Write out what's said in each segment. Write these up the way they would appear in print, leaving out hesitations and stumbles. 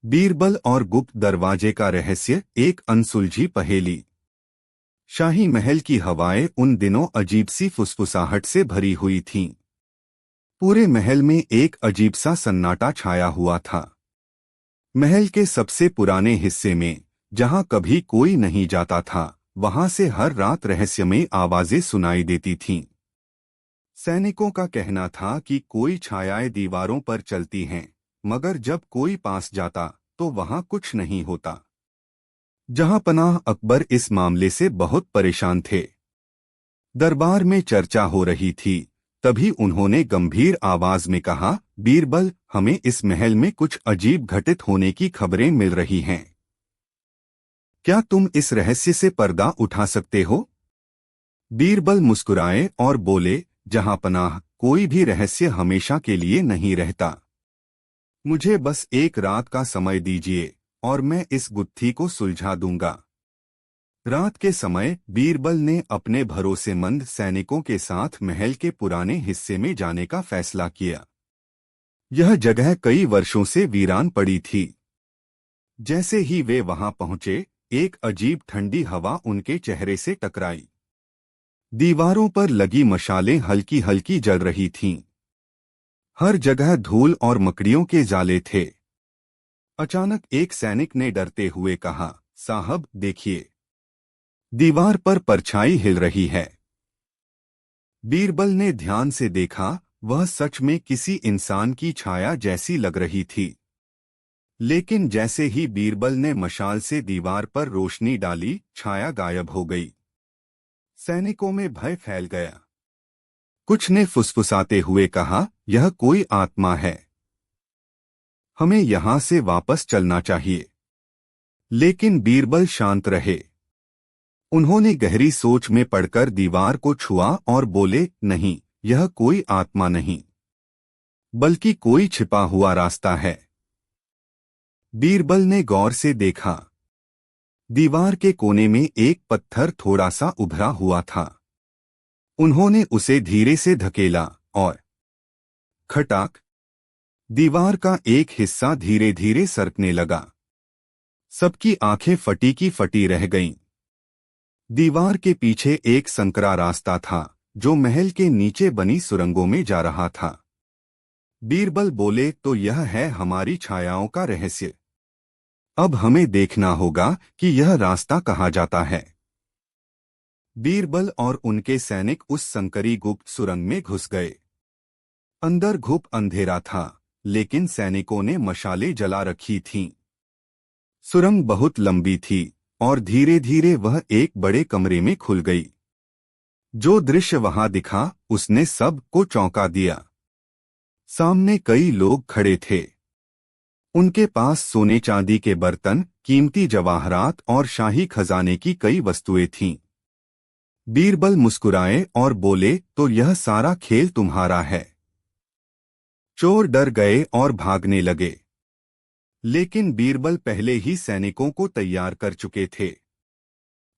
बीरबल और गुप्त दरवाजे का रहस्य, एक अनसुलझी पहेली। शाही महल की हवाएं उन दिनों अजीब सी फुसफुसाहट से भरी हुई थीं। पूरे महल में एक अजीब सा सन्नाटा छाया हुआ था। महल के सबसे पुराने हिस्से में, जहां कभी कोई नहीं जाता था, वहां से हर रात रहस्यमय आवाजें सुनाई देती थीं। सैनिकों का कहना था कि कोई छायाएं दीवारों पर चलती हैं, मगर जब कोई पास जाता तो वहां कुछ नहीं होता। जहांपनाह अकबर इस मामले से बहुत परेशान थे। दरबार में चर्चा हो रही थी, तभी उन्होंने गंभीर आवाज में कहा, बीरबल, हमें इस महल में कुछ अजीब घटित होने की खबरें मिल रही हैं। क्या तुम इस रहस्य से पर्दा उठा सकते हो? बीरबल मुस्कुराए और बोले, जहांपनाह, कोई भी रहस्य हमेशा के लिए नहीं रहता। मुझे बस एक रात का समय दीजिए और मैं इस गुत्थी को सुलझा दूंगा। रात के समय बीरबल ने अपने भरोसेमंद सैनिकों के साथ महल के पुराने हिस्से में जाने का फैसला किया। यह जगह कई वर्षों से वीरान पड़ी थी। जैसे ही वे वहां पहुंचे, एक अजीब ठंडी हवा उनके चेहरे से टकराई। दीवारों पर लगी मशालें हल्की हल्की जल रही थीं। हर जगह धूल और मकड़ियों के जाले थे। अचानक एक सैनिक ने डरते हुए कहा, साहब देखिए, दीवार पर परछाई हिल रही है। बीरबल ने ध्यान से देखा, वह सच में किसी इंसान की छाया जैसी लग रही थी। लेकिन जैसे ही बीरबल ने मशाल से दीवार पर रोशनी डाली, छाया गायब हो गई। सैनिकों में भय फैल गया। कुछ ने फुसफुसाते हुए कहा, यह कोई आत्मा है, हमें यहां से वापस चलना चाहिए। लेकिन बीरबल शांत रहे। उन्होंने गहरी सोच में पड़कर दीवार को छुआ और बोले, नहीं, यह कोई आत्मा नहीं, बल्कि कोई छिपा हुआ रास्ता है। बीरबल ने गौर से देखा। दीवार के कोने में एक पत्थर थोड़ा सा उभरा हुआ था। उन्होंने उसे धीरे से धकेला और खटाक, दीवार का एक हिस्सा धीरे धीरे सरकने लगा। सबकी आंखें फटी की फटी रह गईं। दीवार के पीछे एक संकरा रास्ता था, जो महल के नीचे बनी सुरंगों में जा रहा था। बीरबल बोले, तो यह है हमारी छायाओं का रहस्य। अब हमें देखना होगा कि यह रास्ता कहाँ जाता है। बीरबल और उनके सैनिक उस संकरी गुप्त सुरंग में घुस गए। अंदर घुप अंधेरा था, लेकिन सैनिकों ने मशालें जला रखी थीं। सुरंग बहुत लंबी थी और धीरे धीरे वह एक बड़े कमरे में खुल गई। जो दृश्य वहां दिखा, उसने सब को चौंका दिया। सामने कई लोग खड़े थे। उनके पास सोने चांदी के बर्तन, कीमती जवाहरात और शाही खजाने की कई वस्तुएं थीं। बीरबल मुस्कुराए और बोले, तो यह सारा खेल तुम्हारा है। चोर डर गए और भागने लगे। लेकिन बीरबल पहले ही सैनिकों को तैयार कर चुके थे।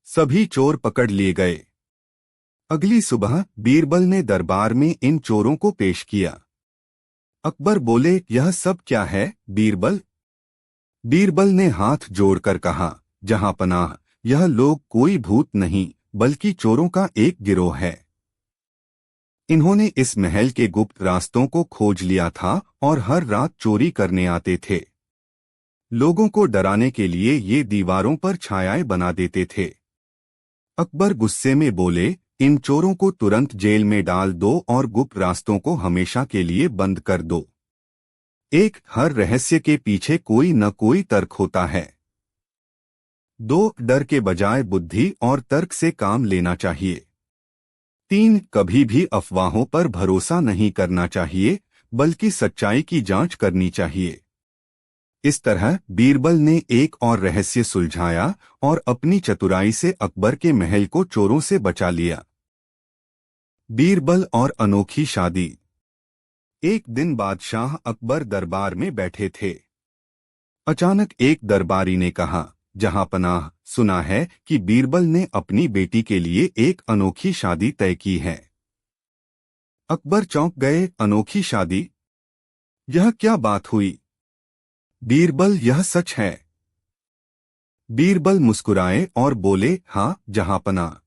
सभी चोर पकड़ लिए गए। अगली सुबह बीरबल ने दरबार में इन चोरों को पेश किया। अकबर बोले, यह सब क्या है बीरबल? बीरबल ने हाथ जोड़कर कहा, जहांपनाह, यह लोग कोई भूत नहीं, बल्कि चोरों का एक गिरोह है। इन्होंने इस महल के गुप्त रास्तों को खोज लिया था और हर रात चोरी करने आते थे। लोगों को डराने के लिए ये दीवारों पर छायाएं बना देते थे। अकबर गुस्से में बोले, इन चोरों को तुरंत जेल में डाल दो और गुप्त रास्तों को हमेशा के लिए बंद कर दो। हर रहस्य के पीछे कोई न कोई तर्क होता है। 2, डर के बजाय बुद्धि और तर्क से काम लेना चाहिए। 3, कभी भी अफवाहों पर भरोसा नहीं करना चाहिए, बल्कि सच्चाई की जांच करनी चाहिए। इस तरह बीरबल ने एक और रहस्य सुलझाया और अपनी चतुराई से अकबर के महल को चोरों से बचा लिया। बीरबल और अनोखी शादी। एक दिन बादशाह अकबर दरबार में बैठे थे। अचानक एक दरबारी ने कहा, जहांपनाह, सुना है कि बीरबल ने अपनी बेटी के लिए एक अनोखी शादी तय की है। अकबर चौंक गए, अनोखी शादी? यह क्या बात हुई? बीरबल, यह सच है? बीरबल मुस्कुराए और बोले, हाँ जहांपना।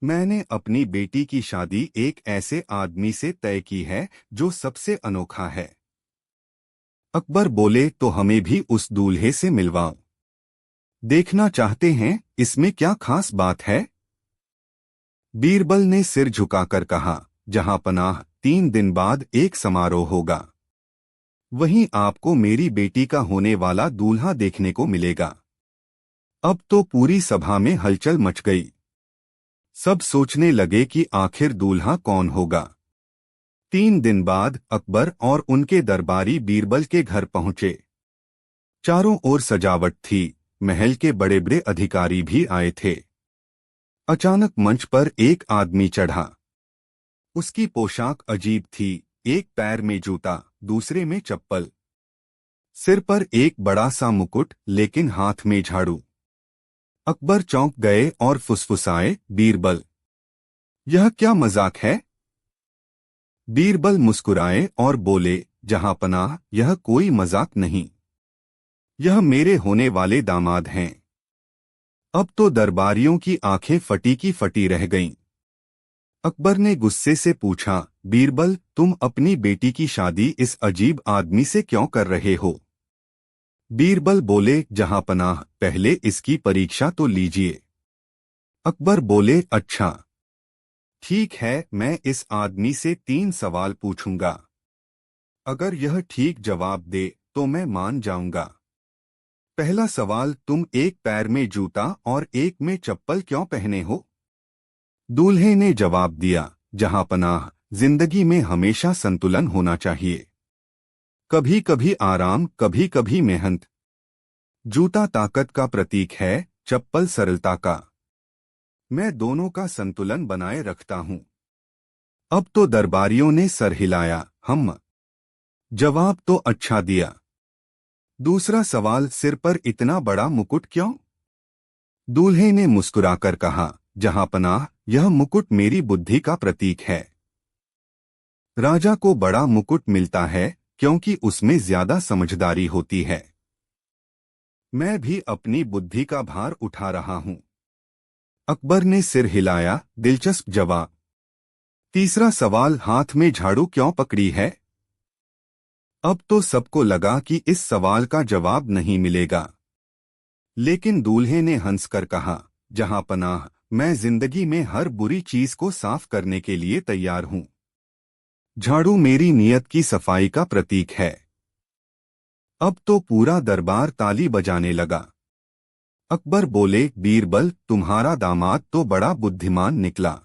मैंने अपनी बेटी की शादी एक ऐसे आदमी से तय की है जो सबसे अनोखा है। अकबर बोले, तो हमें भी उस दूल्हे से मिलवाओ। देखना चाहते हैं इसमें क्या खास बात है? बीरबल ने सिर झुकाकर कहा, जहांपनाह, 3 दिन बाद एक समारोह होगा। वहीं आपको मेरी बेटी का होने वाला दूल्हा देखने को मिलेगा। अब तो पूरी सभा में हलचल मच गई। सब सोचने लगे कि आखिर दूल्हा कौन होगा। 3 दिन बाद अकबर और उनके दरबारी बीरबल के घर पहुंचे। चारों ओर सजावट थी, महल के बड़े बड़े अधिकारी भी आए थे। अचानक मंच पर एक आदमी चढ़ा। उसकी पोशाक अजीब थी, एक पैर में जूता, दूसरे में चप्पल। सिर पर एक बड़ा सा मुकुट, लेकिन हाथ में झाड़ू। अकबर चौंक गए और फुसफुसाए, बीरबल, यह क्या मजाक है? बीरबल मुस्कुराए और बोले, जहांपनाह, यह कोई मजाक नहीं। यह मेरे होने वाले दामाद हैं। अब तो दरबारियों की आंखें फटी की फटी रह गईं। अकबर ने गुस्से से पूछा, बीरबल, तुम अपनी बेटी की शादी इस अजीब आदमी से क्यों कर रहे हो? बीरबल बोले, जहांपनाह, पहले इसकी परीक्षा तो लीजिए। अकबर बोले, अच्छा ठीक है, मैं इस आदमी से 3 सवाल पूछूंगा। अगर यह ठीक जवाब दे तो मैं मान जाऊंगा। पहला सवाल, तुम एक पैर में जूता और एक में चप्पल क्यों पहने हो? दूल्हे ने जवाब दिया, जहांपनाह, जिंदगी में हमेशा संतुलन होना चाहिए। कभी कभी आराम, कभी कभी मेहनत। जूता ताकत का प्रतीक है, चप्पल सरलता का। मैं दोनों का संतुलन बनाए रखता हूं। अब तो दरबारियों ने सर हिलाया, हम। जवाब तो अच्छा दिया। दूसरा सवाल, सिर पर इतना बड़ा मुकुट क्यों? दूल्हे ने मुस्कुराकर कहा, जहांपनाह, यह मुकुट मेरी बुद्धि का प्रतीक है। राजा को बड़ा मुकुट मिलता है क्योंकि उसमें ज्यादा समझदारी होती है। मैं भी अपनी बुद्धि का भार उठा रहा हूं। अकबर ने सिर हिलाया, दिलचस्प जवाब। तीसरा सवाल, हाथ में झाड़ू क्यों पकड़ी है? अब तो सबको लगा कि इस सवाल का जवाब नहीं मिलेगा। लेकिन दूल्हे ने हंसकर कहा, जहांपनाह, मैं जिंदगी में हर बुरी चीज को साफ करने के लिए तैयार हूं। झाड़ू मेरी नीयत की सफाई का प्रतीक है। अब तो पूरा दरबार ताली बजाने लगा। अकबर बोले, बीरबल, तुम्हारा दामाद तो बड़ा बुद्धिमान निकला।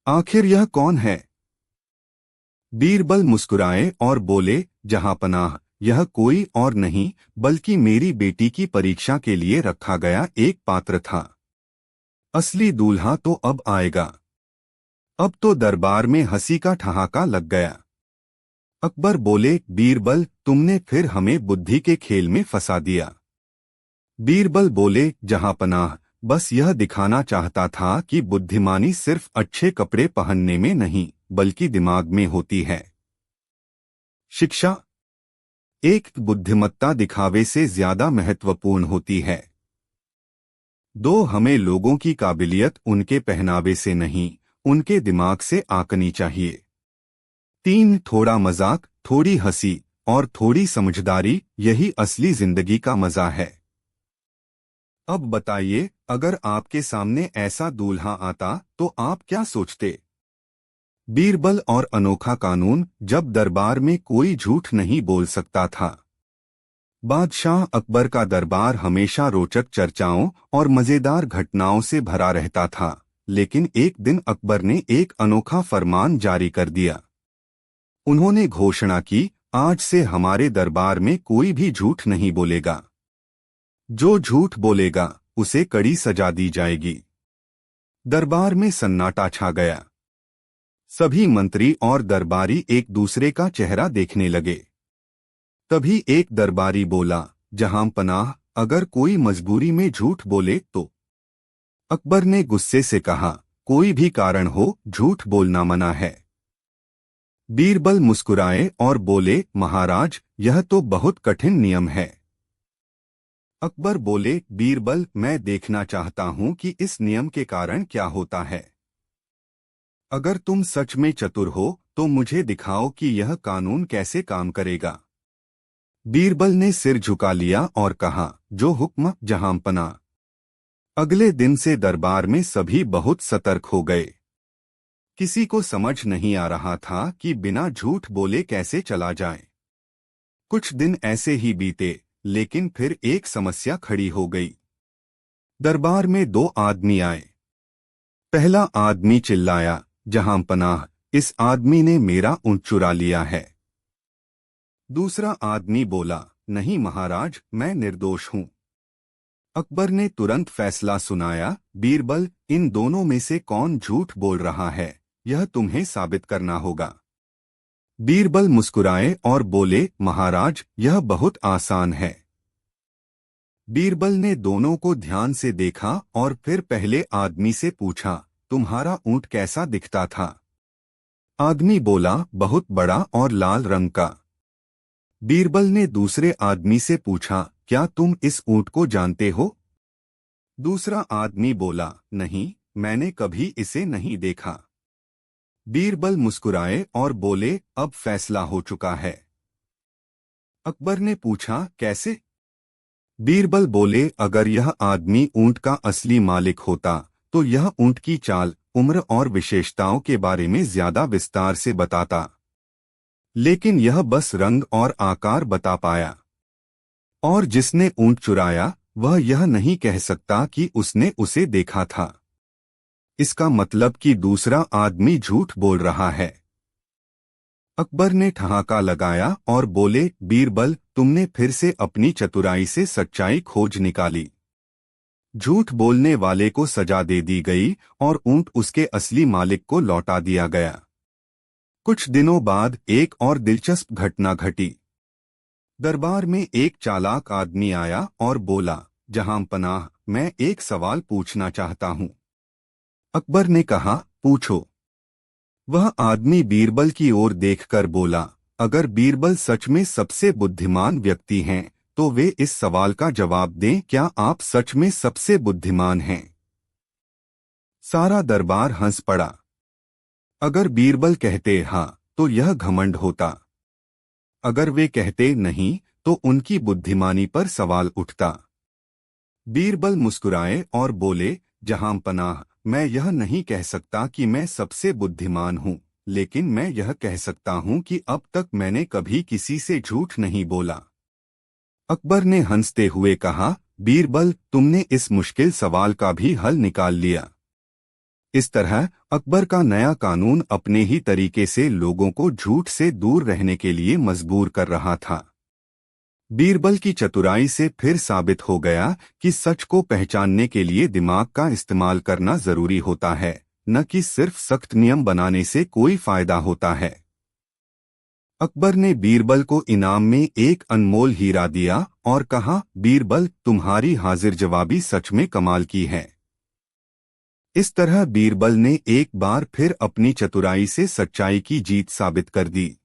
आखिर यह कौन है? बीरबल मुस्कुराए और बोले, जहांपनाह, यह कोई और नहीं बल्कि मेरी बेटी की परीक्षा के लिए रखा गया एक पात्र था। असली दूल्हा तो अब आएगा। अब तो दरबार में हंसी का ठहाका लग गया। अकबर बोले, बीरबल, तुमने फिर हमें बुद्धि के खेल में फंसा दिया। बीरबल बोले, जहांपनाह, बस यह दिखाना चाहता था कि बुद्धिमानी सिर्फ अच्छे कपड़े पहनने में नहीं बल्कि दिमाग में होती है। शिक्षा। एक बुद्धिमत्ता दिखावे से ज्यादा महत्वपूर्ण होती है। 2, हमें लोगों की काबिलियत उनके पहनावे से नहीं, उनके दिमाग से आंकनी चाहिए। 3, थोड़ा मजाक, थोड़ी हंसी और थोड़ी समझदारी, यही असली जिंदगी का मजा है। अब बताइए, अगर आपके सामने ऐसा दूल्हा आता तो आप क्या सोचते? बीरबल और अनोखा कानून। जब दरबार में कोई झूठ नहीं बोल सकता था। बादशाह अकबर का दरबार हमेशा रोचक चर्चाओं और मजेदार घटनाओं से भरा रहता था, लेकिन एक दिन अकबर ने एक अनोखा फरमान जारी कर दिया। उन्होंने घोषणा की, आज से हमारे दरबार में कोई भी झूठ नहीं बोलेगा। जो झूठ बोलेगा उसे कड़ी सजा दी जाएगी। दरबार में सन्नाटा छा गया। सभी मंत्री और दरबारी एक दूसरे का चेहरा देखने लगे। तभी एक दरबारी बोला, जहांपनाह, अगर कोई मजबूरी में झूठ बोले तो? अकबर ने गुस्से से कहा, कोई भी कारण हो, झूठ बोलना मना है। बीरबल मुस्कुराए और बोले, महाराज, यह तो बहुत कठिन नियम है। अकबर बोले, बीरबल, मैं देखना चाहता हूं कि इस नियम के कारण क्या होता है। अगर तुम सच में चतुर हो तो मुझे दिखाओ कि यह कानून कैसे काम करेगा। बीरबल ने सिर झुका लिया और कहा, जो हुक्म जहांपना। अगले दिन से दरबार में सभी बहुत सतर्क हो गए। किसी को समझ नहीं आ रहा था कि बिना झूठ बोले कैसे चला जाए। कुछ दिन ऐसे ही बीते, लेकिन फिर एक समस्या खड़ी हो गई। दरबार में दो आदमी आए। पहला आदमी चिल्लाया, जहांपनाह, इस आदमी ने मेरा ऊंट चुरा लिया है। दूसरा आदमी बोला, नहीं महाराज, मैं निर्दोष हूं। अकबर ने तुरंत फैसला सुनाया, बीरबल, इन दोनों में से कौन झूठ बोल रहा है, यह तुम्हें साबित करना होगा। बीरबल मुस्कुराए और बोले, महाराज, यह बहुत आसान है। बीरबल ने दोनों को ध्यान से देखा और फिर पहले आदमी से पूछा, तुम्हारा ऊंट कैसा दिखता था। आदमी बोला, बहुत बड़ा और लाल रंग का। बीरबल ने दूसरे आदमी से पूछा, क्या तुम इस ऊंट को जानते हो। दूसरा आदमी बोला, नहीं, मैंने कभी इसे नहीं देखा। बीरबल मुस्कुराए और बोले, अब फैसला हो चुका है। अकबर ने पूछा, कैसे। बीरबल बोले, अगर यह आदमी ऊंट का असली मालिक होता तो यह ऊंट की चाल, उम्र और विशेषताओं के बारे में ज्यादा विस्तार से बताता, लेकिन यह बस रंग और आकार बता पाया। और जिसने ऊंट चुराया वह यह नहीं कह सकता कि उसने उसे देखा था। इसका मतलब कि दूसरा आदमी झूठ बोल रहा है। अकबर ने ठहाका लगाया और बोले, बीरबल, तुमने फिर से अपनी चतुराई से सच्चाई खोज निकाली। झूठ बोलने वाले को सजा दे दी गई और ऊंट उसके असली मालिक को लौटा दिया गया। कुछ दिनों बाद एक और दिलचस्प घटना घटी। दरबार में एक चालाक आदमी आया और बोला, जहांपनाह, मैं एक सवाल पूछना चाहता हूं। अकबर ने कहा, पूछो। वह आदमी बीरबल की ओर देखकर बोला, अगर बीरबल सच में सबसे बुद्धिमान व्यक्ति हैं तो वे इस सवाल का जवाब दें, क्या आप सच में सबसे बुद्धिमान हैं। सारा दरबार हंस पड़ा। अगर बीरबल कहते हाँ तो यह घमंड होता। अगर वे कहते नहीं तो उनकी बुद्धिमानी पर सवाल उठता। बीरबल मुस्कुराए और बोले, जहांपनाह, मैं यह नहीं कह सकता कि मैं सबसे बुद्धिमान हूँ, लेकिन मैं यह कह सकता हूँ कि अब तक मैंने कभी किसी से झूठ नहीं बोला। अकबर ने हंसते हुए कहा, बीरबल, तुमने इस मुश्किल सवाल का भी हल निकाल लिया। इस तरह अकबर का नया कानून अपने ही तरीके से लोगों को झूठ से दूर रहने के लिए मजबूर कर रहा था। बीरबल की चतुराई से फिर साबित हो गया कि सच को पहचानने के लिए दिमाग का इस्तेमाल करना जरूरी होता है, न कि सिर्फ सख्त नियम बनाने से कोई फायदा होता है। अकबर ने बीरबल को इनाम में एक अनमोल हीरा दिया और कहा, बीरबल, तुम्हारी हाजिर जवाबी सच में कमाल की है। इस तरह बीरबल ने एक बार फिर अपनी चतुराई से सच्चाई की जीत साबित कर दी।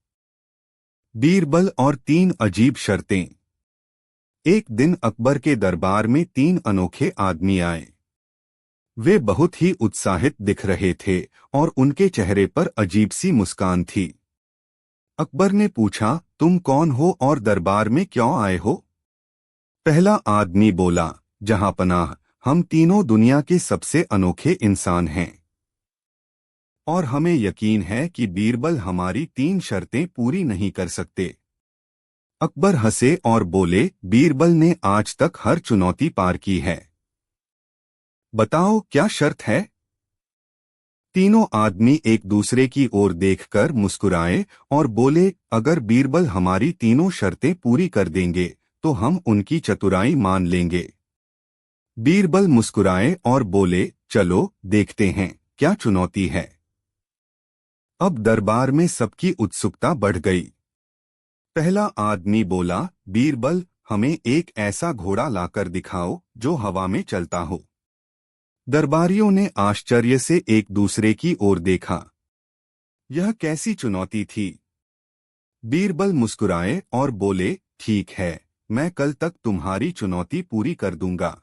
बीरबल और 3 अजीब शर्तें। एक दिन अकबर के दरबार में 3 अनोखे आदमी आए। वे बहुत ही उत्साहित दिख रहे थे और उनके चेहरे पर अजीब सी मुस्कान थी। अकबर ने पूछा, तुम कौन हो और दरबार में क्यों आए हो। पहला आदमी बोला, जहांपनाह, हम तीनों दुनिया के सबसे अनोखे इंसान हैं और हमें यकीन है कि बीरबल हमारी 3 शर्तें पूरी नहीं कर सकते। अकबर हंसे और बोले, बीरबल ने आज तक हर चुनौती पार की है। बताओ क्या शर्त है। तीनों आदमी एक दूसरे की ओर देखकर मुस्कुराए और बोले, अगर बीरबल हमारी तीनों शर्तें पूरी कर देंगे तो हम उनकी चतुराई मान लेंगे। बीरबल मुस्कुराए और बोले, चलो देखते हैं क्या चुनौती है। अब दरबार में सबकी उत्सुकता बढ़ गई। पहला आदमी बोला, बीरबल, हमें एक ऐसा घोड़ा लाकर दिखाओ जो हवा में चलता हो। दरबारियों ने आश्चर्य से एक दूसरे की ओर देखा। यह कैसी चुनौती थी? बीरबल मुस्कुराए और बोले, ठीक है, मैं कल तक तुम्हारी चुनौती पूरी कर दूंगा।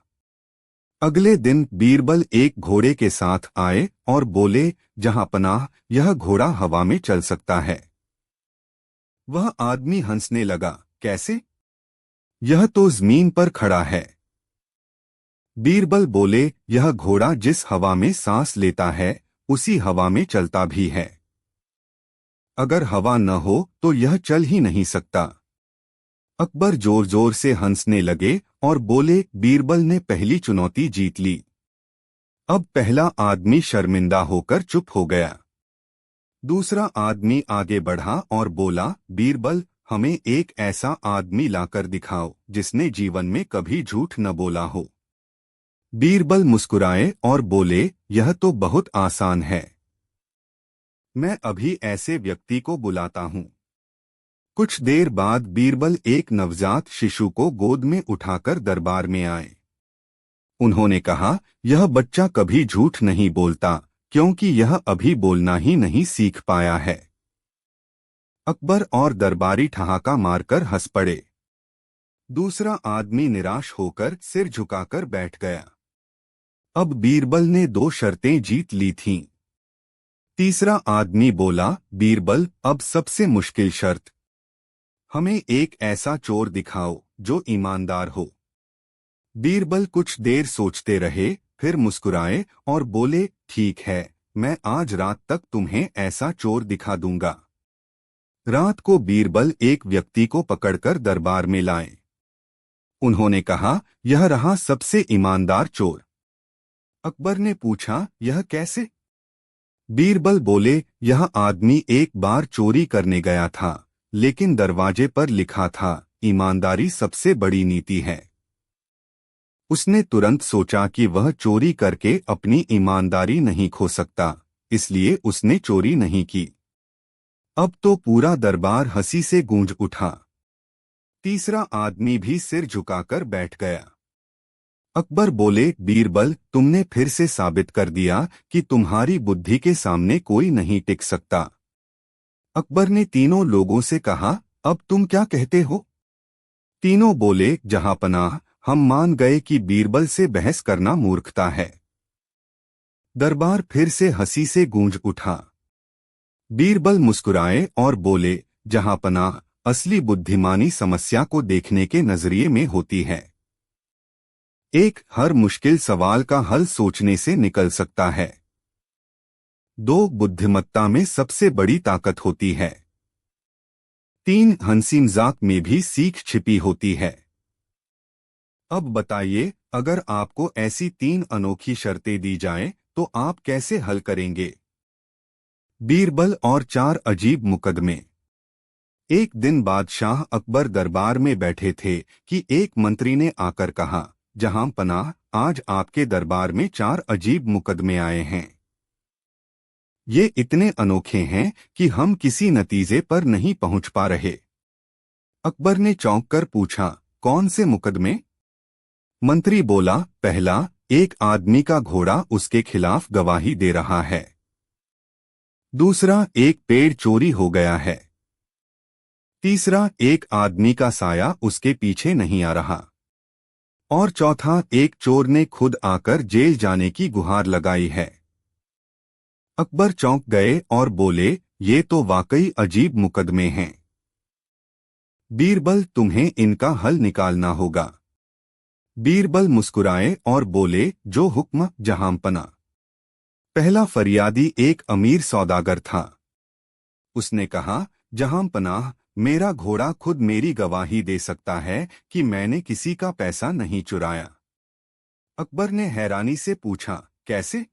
अगले दिन बीरबल एक घोड़े के साथ आए और बोले, जहां पनाह, यह घोड़ा हवा में चल सकता है। वह आदमी हंसने लगा, कैसे? यह तो जमीन पर खड़ा है। बीरबल बोले, यह घोड़ा जिस हवा में सांस लेता है उसी हवा में चलता भी है। अगर हवा न हो तो यह चल ही नहीं सकता। अकबर जोर जोर से हंसने लगे और बोले, बीरबल ने पहली चुनौती जीत ली। अब पहला आदमी शर्मिंदा होकर चुप हो गया। दूसरा आदमी आगे बढ़ा और बोला, बीरबल, हमें एक ऐसा आदमी लाकर दिखाओ जिसने जीवन में कभी झूठ न बोला हो। बीरबल मुस्कुराए और बोले, यह तो बहुत आसान है। मैं अभी ऐसे व्यक्ति को बुलाता हूँ। कुछ देर बाद बीरबल एक नवजात शिशु को गोद में उठाकर दरबार में आए। उन्होंने कहा, यह बच्चा कभी झूठ नहीं बोलता क्योंकि यह अभी बोलना ही नहीं सीख पाया है। अकबर और दरबारी ठहाका मारकर हंस पड़े। दूसरा आदमी निराश होकर सिर झुकाकर बैठ गया। अब बीरबल ने 2 शर्तें जीत ली थीं। तीसरा आदमी बोला, बीरबल, अब सबसे मुश्किल शर्त, हमें एक ऐसा चोर दिखाओ जो ईमानदार हो। बीरबल कुछ देर सोचते रहे, फिर मुस्कुराए और बोले, ठीक है, मैं आज रात तक तुम्हें ऐसा चोर दिखा दूंगा। रात को बीरबल एक व्यक्ति को पकड़कर दरबार में लाए। उन्होंने कहा, यह रहा सबसे ईमानदार चोर। अकबर ने पूछा, यह कैसे? बीरबल बोले, यह आदमी एक बार चोरी करने गया था, लेकिन दरवाजे पर लिखा था, ईमानदारी सबसे बड़ी नीति है। उसने तुरंत सोचा कि वह चोरी करके अपनी ईमानदारी नहीं खो सकता, इसलिए उसने चोरी नहीं की। अब तो पूरा दरबार हंसी से गूंज उठा। तीसरा आदमी भी सिर झुकाकर बैठ गया। अकबर बोले, बीरबल, तुमने फिर से साबित कर दिया कि तुम्हारी बुद्धि के सामने कोई नहीं टिक सकता। अकबर ने तीनों लोगों से कहा, अब तुम क्या कहते हो? तीनों बोले, जहांपनाह, हम मान गए कि बीरबल से बहस करना मूर्खता है। दरबार फिर से हंसी से गूंज उठा। बीरबल मुस्कुराए और बोले, जहांपनाह, असली बुद्धिमानी समस्या को देखने के नजरिए में होती है। हर मुश्किल सवाल का हल सोचने से निकल सकता है। 2 बुद्धिमत्ता में सबसे बड़ी ताकत होती है। 3 हंसी मजाक में भी सीख छिपी होती है। अब बताइए, अगर आपको ऐसी 3 अनोखी शर्तें दी जाएं, तो आप कैसे हल करेंगे? बीरबल और 4 अजीब मुकदमे। एक दिन बादशाह अकबर दरबार में बैठे थे कि एक मंत्री ने आकर कहा, जहांपनाह, आज आपके दरबार में 4 अजीब मुकदमे आए हैं। ये इतने अनोखे हैं कि हम किसी नतीजे पर नहीं पहुंच पा रहे। अकबर ने चौंक कर पूछा, कौन से मुकदमे? मंत्री बोला, पहला, एक आदमी का घोड़ा उसके खिलाफ गवाही दे रहा है। दूसरा, एक पेड़ चोरी हो गया है। तीसरा, एक आदमी का साया उसके पीछे नहीं आ रहा। और चौथा, एक चोर ने खुद आकर जेल जाने की गुहार लगाई है। अकबर चौंक गए और बोले, ये तो वाकई अजीब मुकदमे हैं। बीरबल, तुम्हें इनका हल निकालना होगा। बीरबल मुस्कुराए और बोले, जो हुक्म जहांपना। पहला फरियादी एक अमीर सौदागर था। उसने कहा, जहांपनाह, मेरा घोड़ा खुद मेरी गवाही दे सकता है कि मैंने किसी का पैसा नहीं चुराया। अकबर ने हैरानी से पूछा, कैसे?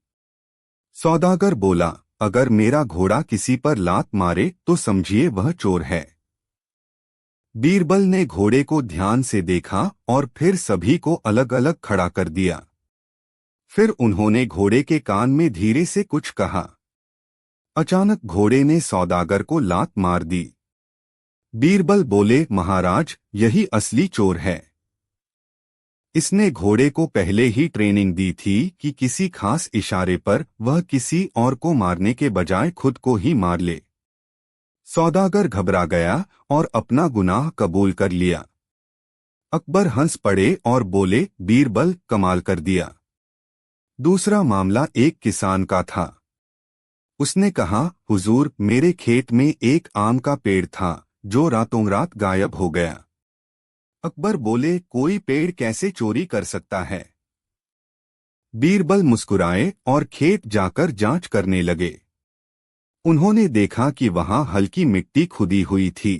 सौदागर बोला, अगर मेरा घोड़ा किसी पर लात मारे तो समझिए वह चोर है। बीरबल ने घोड़े को ध्यान से देखा और फिर सभी को अलग अलग खड़ा कर दिया। फिर उन्होंने घोड़े के कान में धीरे से कुछ कहा। अचानक घोड़े ने सौदागर को लात मार दी। बीरबल बोले, महाराज, यही असली चोर है। इसने घोड़े को पहले ही ट्रेनिंग दी थी कि किसी खास इशारे पर वह किसी और को मारने के बजाय खुद को ही मार ले। सौदागर घबरा गया और अपना गुनाह कबूल कर लिया। अकबर हंस पड़े और बोले, बीरबल, कमाल कर दिया। दूसरा मामला एक किसान का था। उसने कहा, हुजूर, मेरे खेत में एक आम का पेड़ था जो रातों रात गायब हो गया। अकबर बोले, कोई पेड़ कैसे चोरी कर सकता है? बीरबल मुस्कुराए और खेत जाकर जांच करने लगे। उन्होंने देखा कि वहां हल्की मिट्टी खुदी हुई थी।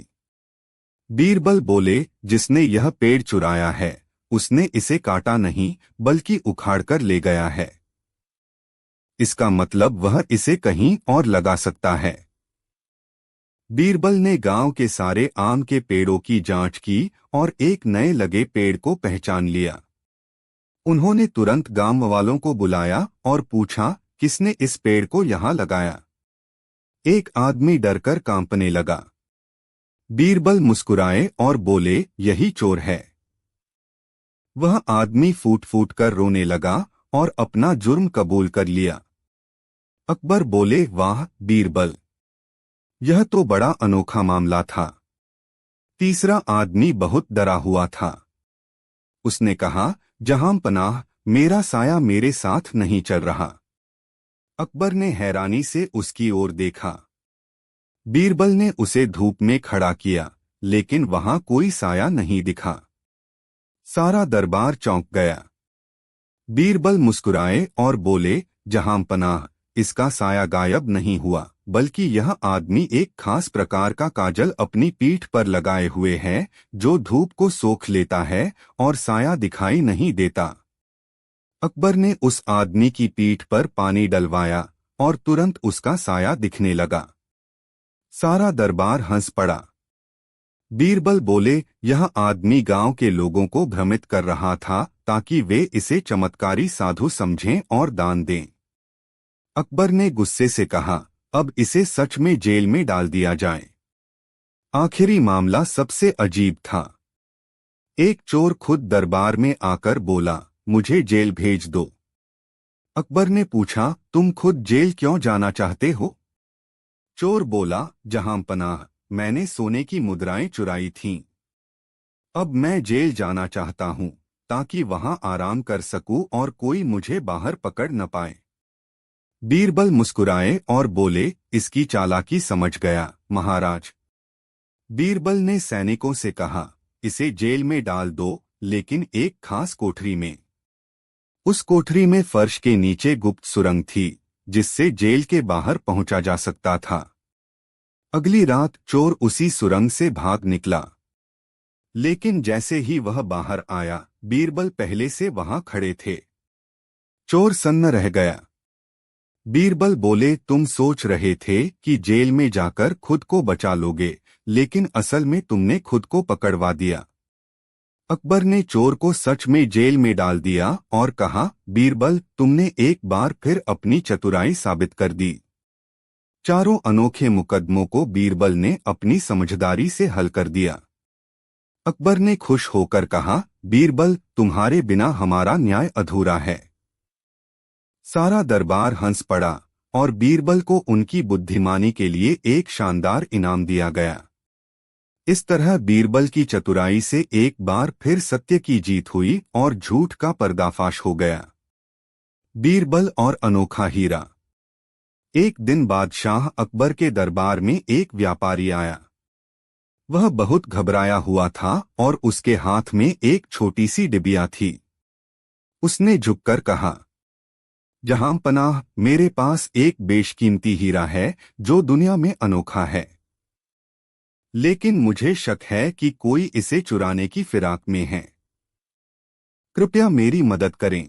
बीरबल बोले, जिसने यह पेड़ चुराया है उसने इसे काटा नहीं बल्कि उखाड़कर ले गया है। इसका मतलब वह इसे कहीं और लगा सकता है। बीरबल ने गांव के सारे आम के पेड़ों की जांच की और एक नए लगे पेड़ को पहचान लिया। उन्होंने तुरंत गांव वालों को बुलाया और पूछा, किसने इस पेड़ को यहां लगाया? एक आदमी डरकर कांपने लगा। बीरबल मुस्कुराए और बोले, यही चोर है। वह आदमी फूट फूट कर रोने लगा और अपना जुर्म कबूल कर लिया। अकबर बोले, वाह बीरबल, यह तो बड़ा अनोखा मामला था। तीसरा आदमी बहुत डरा हुआ था। उसने कहा, जहां पनाह, मेरा साया मेरे साथ नहीं चल रहा। अकबर ने हैरानी से उसकी ओर देखा। बीरबल ने उसे धूप में खड़ा किया, लेकिन वहां कोई साया नहीं दिखा। सारा दरबार चौंक गया। बीरबल मुस्कुराए और बोले, जहां पनाह, इसका साया गायब नहीं हुआ, बल्कि यह आदमी एक खास प्रकार का काजल अपनी पीठ पर लगाए हुए है जो धूप को सोख लेता है और साया दिखाई नहीं देता। अकबर ने उस आदमी की पीठ पर पानी डलवाया और तुरंत उसका साया दिखने लगा। सारा दरबार हंस पड़ा। बीरबल बोले, यह आदमी गांव के लोगों को भ्रमित कर रहा था ताकि वे इसे चमत्कारी साधु समझें और दान दें। अकबर ने गुस्से से कहा, अब इसे सच में जेल में डाल दिया जाए। आखिरी मामला सबसे अजीब था। एक चोर खुद दरबार में आकर बोला, मुझे जेल भेज दो। अकबर ने पूछा, तुम खुद जेल क्यों जाना चाहते हो? चोर बोला, जहां पनाह, मैंने सोने की मुद्राएं चुराई थीं। अब मैं जेल जाना चाहता हूं ताकि वहां आराम कर सकूं और कोई मुझे बाहर पकड़ न पाए। बीरबल मुस्कुराए और बोले, इसकी चालाकी समझ गया महाराज। बीरबल ने सैनिकों से कहा, इसे जेल में डाल दो, लेकिन एक खास कोठरी में। उस कोठरी में फर्श के नीचे गुप्त सुरंग थी जिससे जेल के बाहर पहुंचा जा सकता था। अगली रात चोर उसी सुरंग से भाग निकला, लेकिन जैसे ही वह बाहर आया, बीरबल पहले से वहां खड़े थे। चोर सन्न रह गया। बीरबल बोले, तुम सोच रहे थे कि जेल में जाकर खुद को बचा लोगे, लेकिन असल में तुमने खुद को पकड़वा दिया। अकबर ने चोर को सच में जेल में डाल दिया और कहा, बीरबल, तुमने एक बार फिर अपनी चतुराई साबित कर दी। चारों अनोखे मुकदमों को बीरबल ने अपनी समझदारी से हल कर दिया। अकबर ने खुश होकर कहा, बीरबल, तुम्हारे बिना हमारा न्याय अधूरा है। सारा दरबार हंस पड़ा और बीरबल को उनकी बुद्धिमानी के लिए एक शानदार इनाम दिया गया। इस तरह बीरबल की चतुराई से एक बार फिर सत्य की जीत हुई और झूठ का पर्दाफाश हो गया। बीरबल और अनोखा हीरा। एक दिन बादशाह अकबर के दरबार में एक व्यापारी आया। वह बहुत घबराया हुआ था और उसके हाथ में एक छोटी सी डिबिया थी। उसने झुककर कहा, जहां पनाह, मेरे पास एक बेशकीमती हीरा है जो दुनिया में अनोखा है, लेकिन मुझे शक है कि कोई इसे चुराने की फिराक में है। कृपया मेरी मदद करें।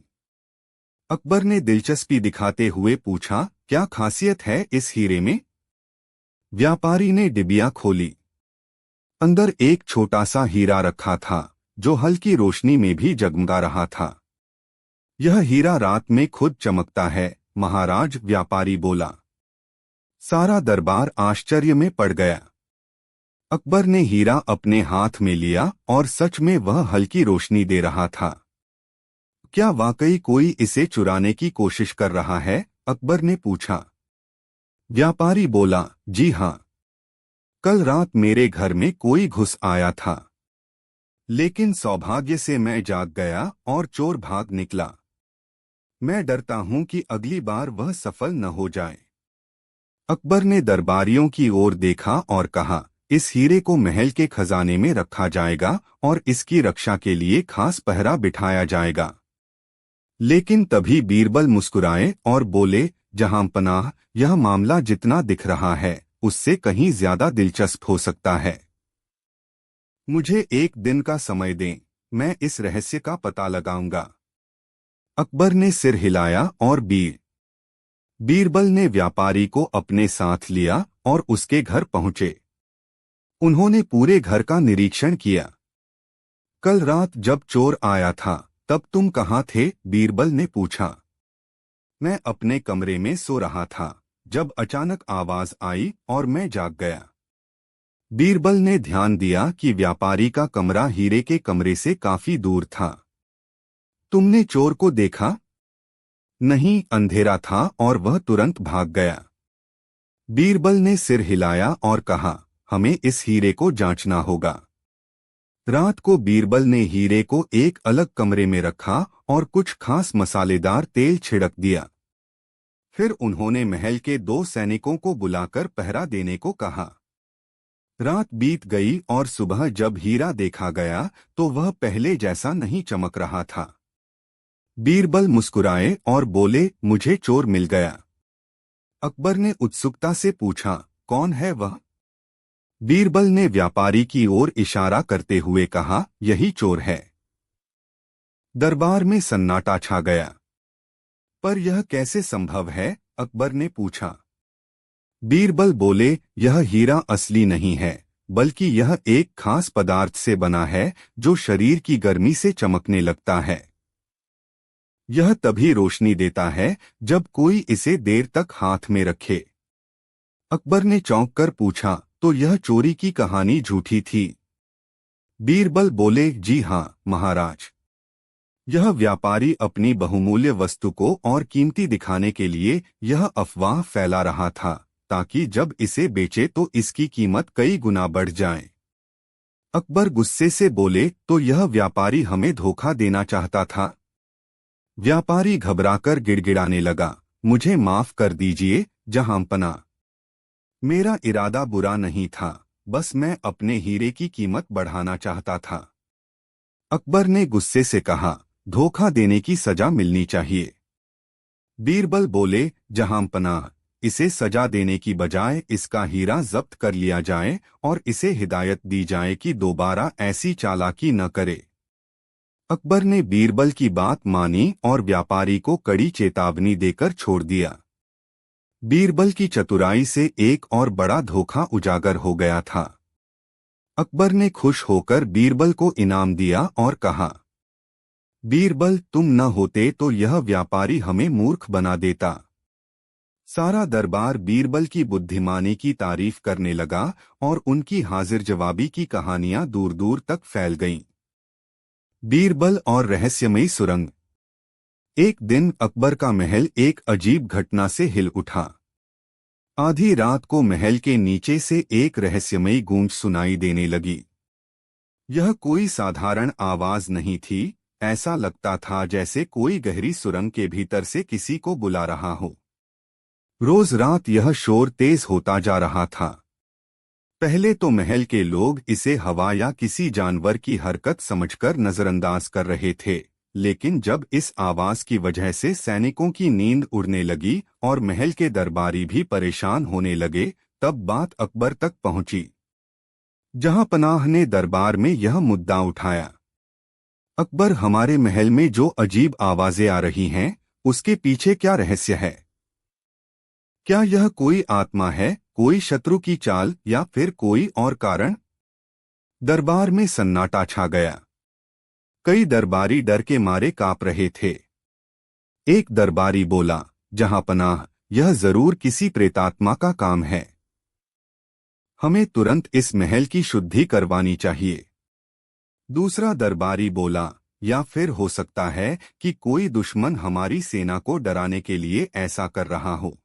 अकबर ने दिलचस्पी दिखाते हुए पूछा, क्या खासियत है इस हीरे में? व्यापारी ने डिबिया खोली। अंदर एक छोटा सा हीरा रखा था जो हल्की रोशनी में भी जगमगा रहा था। यह हीरा रात में खुद चमकता है महाराज, व्यापारी बोला। सारा दरबार आश्चर्य में पड़ गया। अकबर ने हीरा अपने हाथ में लिया और सच में वह हल्की रोशनी दे रहा था। क्या वाकई कोई इसे चुराने की कोशिश कर रहा है? अकबर ने पूछा। व्यापारी बोला, जी हाँ, कल रात मेरे घर में कोई घुस आया था, लेकिन सौभाग्य से मैं जाग गया और चोर भाग निकला। मैं डरता हूं कि अगली बार वह सफल न हो जाए। अकबर ने दरबारियों की ओर देखा और कहा, इस हीरे को महल के खजाने में रखा जाएगा और इसकी रक्षा के लिए खास पहरा बिठाया जाएगा। लेकिन तभी बीरबल मुस्कुराए और बोले, जहांपनाह, यह मामला जितना दिख रहा है उससे कहीं ज्यादा दिलचस्प हो सकता है। मुझे एक दिन का समय दें, मैं इस रहस्य का पता लगाऊंगा। अकबर ने सिर हिलाया और बीरबल ने व्यापारी को अपने साथ लिया और उसके घर पहुंचे। उन्होंने पूरे घर का निरीक्षण किया। कल रात जब चोर आया था तब तुम कहाँ थे? बीरबल ने पूछा। मैं अपने कमरे में सो रहा था जब अचानक आवाज आई और मैं जाग गया। बीरबल ने ध्यान दिया कि व्यापारी का कमरा हीरे के कमरे से काफी दूर था। तुमने चोर को देखा? नहीं, अंधेरा था और वह तुरंत भाग गया। बीरबल ने सिर हिलाया और कहा, हमें इस हीरे को जांचना होगा। रात को बीरबल ने हीरे को एक अलग कमरे में रखा और कुछ खास मसालेदार तेल छिड़क दिया। फिर उन्होंने महल के 2 सैनिकों को बुलाकर पहरा देने को कहा। रात बीत गई और सुबह जब हीरा देखा गया तो वह पहले जैसा नहीं चमक रहा था। बीरबल मुस्कुराए और बोले, मुझे चोर मिल गया। अकबर ने उत्सुकता से पूछा, कौन है वह? बीरबल ने व्यापारी की ओर इशारा करते हुए कहा, यही चोर है। दरबार में सन्नाटा छा गया। पर यह कैसे संभव है? अकबर ने पूछा। बीरबल बोले, यह हीरा असली नहीं है, बल्कि यह एक खास पदार्थ से बना है जो शरीर की गर्मी से चमकने लगता है। यह तभी रोशनी देता है जब कोई इसे देर तक हाथ में रखे। अकबर ने चौंक कर पूछा, तो यह चोरी की कहानी झूठी थी? बीरबल बोले, जी हाँ महाराज, यह व्यापारी अपनी बहुमूल्य वस्तु को और कीमती दिखाने के लिए यह अफवाह फैला रहा था ताकि जब इसे बेचे तो इसकी कीमत कई गुना बढ़ जाए। अकबर गुस्से से बोले, तो यह व्यापारी हमें धोखा देना चाहता था? व्यापारी घबराकर गिड़गिड़ाने लगा, मुझे माफ कर दीजिए जहांपना, मेरा इरादा बुरा नहीं था, बस मैं अपने हीरे की कीमत बढ़ाना चाहता था। अकबर ने गुस्से से कहा, धोखा देने की सजा मिलनी चाहिए। बीरबल बोले, जहांपनाह, इसे सजा देने की बजाय इसका हीरा जब्त कर लिया जाए और इसे हिदायत दी जाए कि दोबारा ऐसी चालाकी न करे। अकबर ने बीरबल की बात मानी और व्यापारी को कड़ी चेतावनी देकर छोड़ दिया। बीरबल की चतुराई से एक और बड़ा धोखा उजागर हो गया था। अकबर ने खुश होकर बीरबल को इनाम दिया और कहा, बीरबल, तुम न होते तो यह व्यापारी हमें मूर्ख बना देता। सारा दरबार बीरबल की बुद्धिमानी की तारीफ करने लगा और उनकी हाजिर जवाबी की कहानियां दूर दूर तक फैल गईं। बीरबल और रहस्यमयी सुरंग। एक दिन अकबर का महल एक अजीब घटना से हिल उठा। आधी रात को महल के नीचे से एक रहस्यमयी गूंज सुनाई देने लगी। यह कोई साधारण आवाज नहीं थी, ऐसा लगता था जैसे कोई गहरी सुरंग के भीतर से किसी को बुला रहा हो। रोज रात यह शोर तेज होता जा रहा था। पहले तो महल के लोग इसे हवा या किसी जानवर की हरकत समझकर नजरअंदाज कर रहे थे, लेकिन जब इस आवाज की वजह से सैनिकों की नींद उड़ने लगी और महल के दरबारी भी परेशान होने लगे, तब बात अकबर तक पहुंची। जहांपनाह ने दरबार में यह मुद्दा उठाया, अकबर, हमारे महल में जो अजीब आवाजें आ रही हैं, उसके पीछे क्या रहस्य है? क्या यह कोई आत्मा है, कोई शत्रु की चाल या फिर कोई और कारण? दरबार में सन्नाटा छा गया। कई दरबारी डर के मारे कांप रहे थे। एक दरबारी बोला, जहांपनाह, यह जरूर किसी प्रेतात्मा का काम है। हमें तुरंत इस महल की शुद्धि करवानी चाहिए। दूसरा दरबारी बोला, या फिर हो सकता है कि कोई दुश्मन हमारी सेना को डराने के लिए ऐसा कर रहा हो।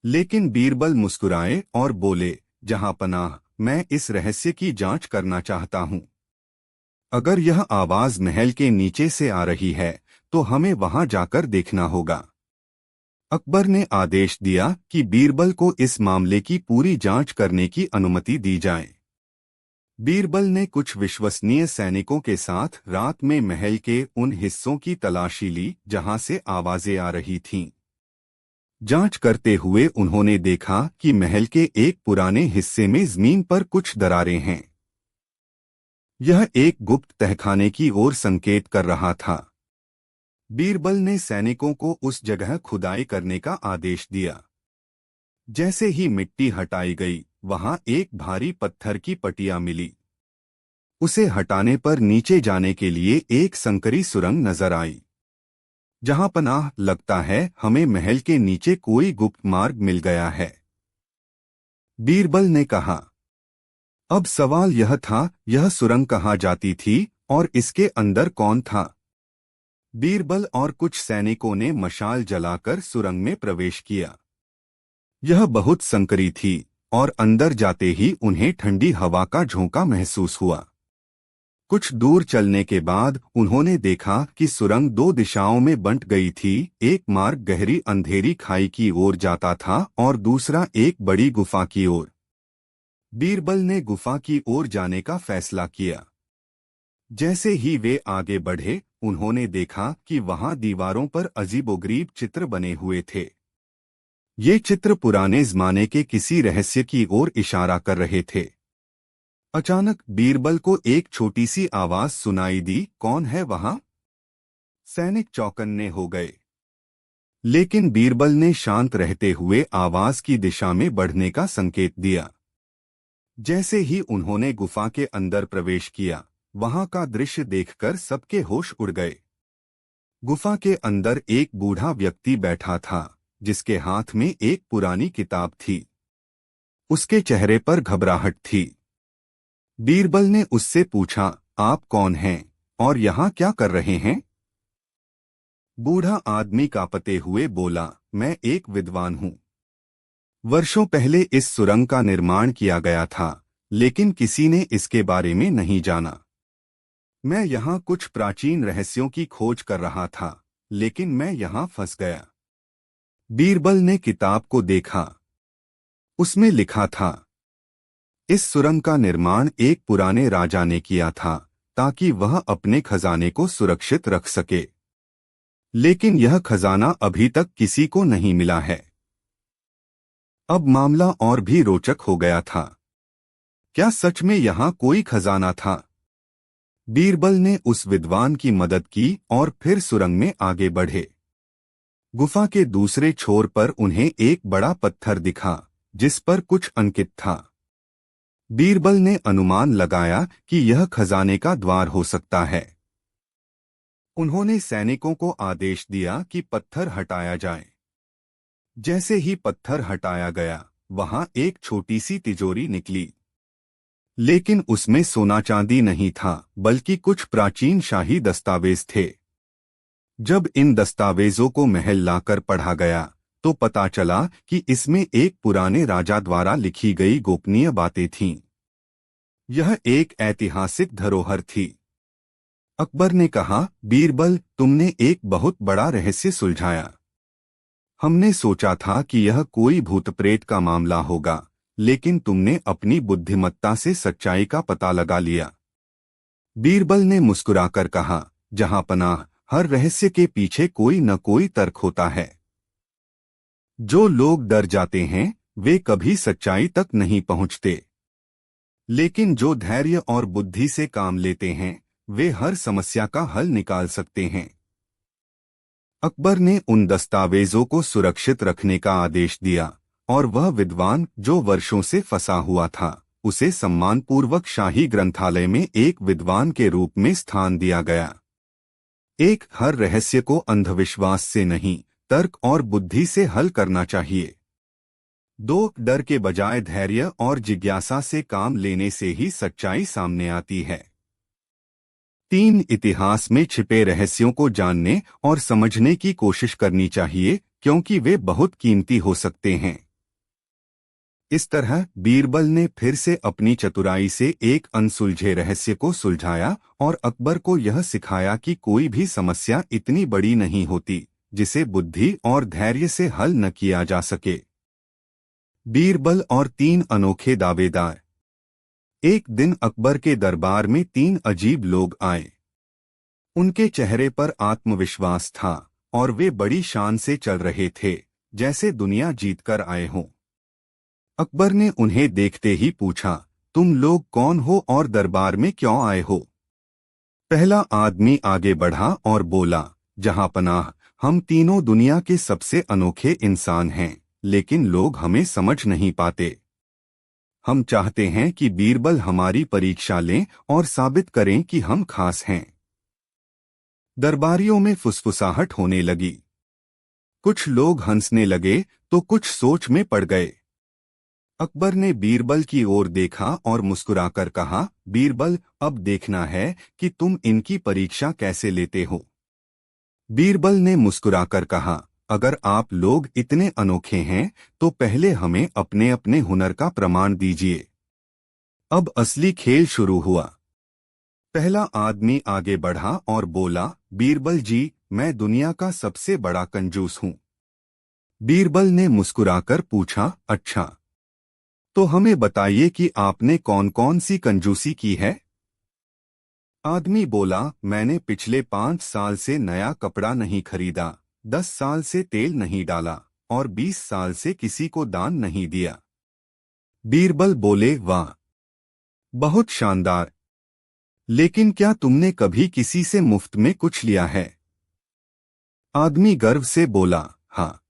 लेकिन बीरबल मुस्कुराए और बोले, जहांपनाह, मैं इस रहस्य की जांच करना चाहता हूं। अगर यह आवाज महल के नीचे से आ रही है तो हमें वहां जाकर देखना होगा। अकबर ने आदेश दिया कि बीरबल को इस मामले की पूरी जांच करने की अनुमति दी जाए। बीरबल ने कुछ विश्वसनीय सैनिकों के साथ रात में महल के उन हिस्सों की तलाशी ली जहां से आवाजें आ रही थीं। जांच करते हुए उन्होंने देखा कि महल के एक पुराने हिस्से में जमीन पर कुछ दरारें हैं। यह एक गुप्त तहखाने की ओर संकेत कर रहा था। बीरबल ने सैनिकों को उस जगह खुदाई करने का आदेश दिया। जैसे ही मिट्टी हटाई गई, वहां एक भारी पत्थर की पटिया मिली। उसे हटाने पर नीचे जाने के लिए एक संकरी सुरंग नजर आई। जहांपनाह, लगता है हमें महल के नीचे कोई गुप्त मार्ग मिल गया है, बीरबल ने कहा। अब सवाल यह था, यह सुरंग कहाँ जाती थी और इसके अंदर कौन था? बीरबल और कुछ सैनिकों ने मशाल जलाकर सुरंग में प्रवेश किया। यह बहुत संकरी थी और अंदर जाते ही उन्हें ठंडी हवा का झोंका महसूस हुआ। कुछ दूर चलने के बाद उन्होंने देखा कि सुरंग दो दिशाओं में बंट गई थी। एक मार्ग गहरी अंधेरी खाई की ओर जाता था और दूसरा एक बड़ी गुफा की ओर। बीरबल ने गुफा की ओर जाने का फैसला किया। जैसे ही वे आगे बढ़े, उन्होंने देखा कि वहां दीवारों पर अजीबोगरीब चित्र बने हुए थे। ये चित्र पुराने जमाने के किसी रहस्य की ओर इशारा कर रहे थे। अचानक बीरबल को एक छोटी सी आवाज सुनाई दी, कौन है वहां? सैनिक चौकन्ने हो गए। लेकिन बीरबल ने शांत रहते हुए आवाज की दिशा में बढ़ने का संकेत दिया। जैसे ही उन्होंने गुफा के अंदर प्रवेश किया, वहां का दृश्य देखकर सबके होश उड़ गए। गुफा के अंदर एक बूढ़ा व्यक्ति बैठा था, जिसके हाथ में एक पुरानी किताब थी। उसके चेहरे पर घबराहट थी। बीरबल ने उससे पूछा, आप कौन हैं और यहाँ क्या कर रहे हैं? बूढ़ा आदमी कांपते हुए बोला, मैं एक विद्वान हूँ। वर्षों पहले इस सुरंग का निर्माण किया गया था, लेकिन किसी ने इसके बारे में नहीं जाना। मैं यहाँ कुछ प्राचीन रहस्यों की खोज कर रहा था, लेकिन मैं यहाँ फंस गया। बीरबल ने किताब को देखा। उसमें लिखा था, इस सुरंग का निर्माण एक पुराने राजा ने किया था ताकि वह अपने खजाने को सुरक्षित रख सके। लेकिन यह खजाना अभी तक किसी को नहीं मिला है। अब मामला और भी रोचक हो गया था। क्या सच में यहाँ कोई खजाना था? बीरबल ने उस विद्वान की मदद की और फिर सुरंग में आगे बढ़े। गुफा के दूसरे छोर पर उन्हें एक बड़ा पत्थर दिखा, जिस पर कुछ अंकित था। बीरबल ने अनुमान लगाया कि यह खजाने का द्वार हो सकता है। उन्होंने सैनिकों को आदेश दिया कि पत्थर हटाया जाए। जैसे ही पत्थर हटाया गया, वहां एक छोटी सी तिजोरी निकली। लेकिन उसमें सोना चांदी नहीं था, बल्कि कुछ प्राचीन शाही दस्तावेज थे। जब इन दस्तावेजों को महल लाकर पढ़ा गया, तो पता चला कि इसमें एक पुराने राजा द्वारा लिखी गई गोपनीय बातें थीं। यह एक ऐतिहासिक धरोहर थी। अकबर ने कहा, बीरबल, तुमने एक बहुत बड़ा रहस्य सुलझाया। हमने सोचा था कि यह कोई भूत प्रेत का मामला होगा, लेकिन तुमने अपनी बुद्धिमत्ता से सच्चाई का पता लगा लिया। बीरबल ने मुस्कुराकर कहा, जहांपनाह, हर रहस्य के पीछे कोई न कोई तर्क होता है। जो लोग डर जाते हैं, वे कभी सच्चाई तक नहीं पहुंचते। लेकिन जो धैर्य और बुद्धि से काम लेते हैं, वे हर समस्या का हल निकाल सकते हैं। अकबर ने उन दस्तावेजों को सुरक्षित रखने का आदेश दिया और वह विद्वान जो वर्षों से फंसा हुआ था, उसे सम्मानपूर्वक शाही ग्रंथालय में एक विद्वान के रूप में स्थान दिया गया। हर रहस्य को अंधविश्वास से नहीं, तर्क और बुद्धि से हल करना चाहिए। डर के बजाय धैर्य और जिज्ञासा से काम लेने से ही सच्चाई सामने आती है। तीन, इतिहास में छिपे रहस्यों को जानने और समझने की कोशिश करनी चाहिए क्योंकि वे बहुत कीमती हो सकते हैं। इस तरह बीरबल ने फिर से अपनी चतुराई से एक अनसुलझे रहस्य को सुलझाया और अकबर को यह सिखाया कि कोई भी समस्या इतनी बड़ी नहीं होती जिसे बुद्धि और धैर्य से हल न किया जा सके। बीरबल और तीन अनोखे दावेदार। एक दिन अकबर के दरबार में तीन अजीब लोग आए। उनके चेहरे पर आत्मविश्वास था और वे बड़ी शान से चल रहे थे, जैसे दुनिया जीतकर आए हों। अकबर ने उन्हें देखते ही पूछा, तुम लोग कौन हो और दरबार में क्यों आए हो? पहला आदमी आगे बढ़ा और बोला, जहांपनाह, हम तीनों दुनिया के सबसे अनोखे इंसान हैं, लेकिन लोग हमें समझ नहीं पाते। हम चाहते हैं कि बीरबल हमारी परीक्षा लें और साबित करें कि हम खास हैं। दरबारियों में फुसफुसाहट होने लगी। कुछ लोग हंसने लगे तो कुछ सोच में पड़ गए। अकबर ने बीरबल की ओर देखा और मुस्कुराकर कहा, बीरबल, अब देखना है कि तुम इनकी परीक्षा कैसे लेते हो। बीरबल ने मुस्कुराकर कहा, अगर आप लोग इतने अनोखे हैं तो पहले हमें अपने अपने हुनर का प्रमाण दीजिए। अब असली खेल शुरू हुआ। पहला आदमी आगे बढ़ा और बोला, बीरबल जी, मैं दुनिया का सबसे बड़ा कंजूस हूँ। बीरबल ने मुस्कुराकर पूछा, अच्छा, तो हमें बताइए कि आपने कौन कौन सी कंजूसी की है। आदमी बोला, मैंने पिछले 5 साल से नया कपड़ा नहीं खरीदा, 10 साल से तेल नहीं डाला और 20 साल से किसी को दान नहीं दिया। बीरबल बोले, वाह, बहुत शानदार, लेकिन क्या तुमने कभी किसी से मुफ्त में कुछ लिया है? आदमी गर्व से बोला, हाँ,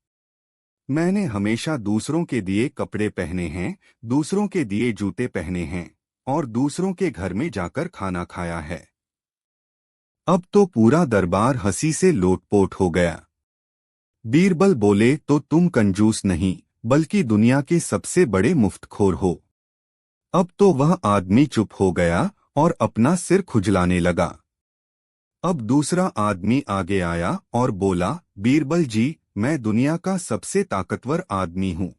मैंने हमेशा दूसरों के दिए कपड़े पहने हैं, दूसरों के दिए जूते पहने हैं और दूसरों के घर में जाकर खाना खाया है। अब तो पूरा दरबार हंसी से लोटपोट हो गया। बीरबल बोले, तो तुम कंजूस नहीं बल्कि दुनिया के सबसे बड़े मुफ्तखोर हो। अब तो वह आदमी चुप हो गया और अपना सिर खुजलाने लगा। अब दूसरा आदमी आगे आया और बोला, बीरबल जी, मैं दुनिया का सबसे ताकतवर आदमी हूँ।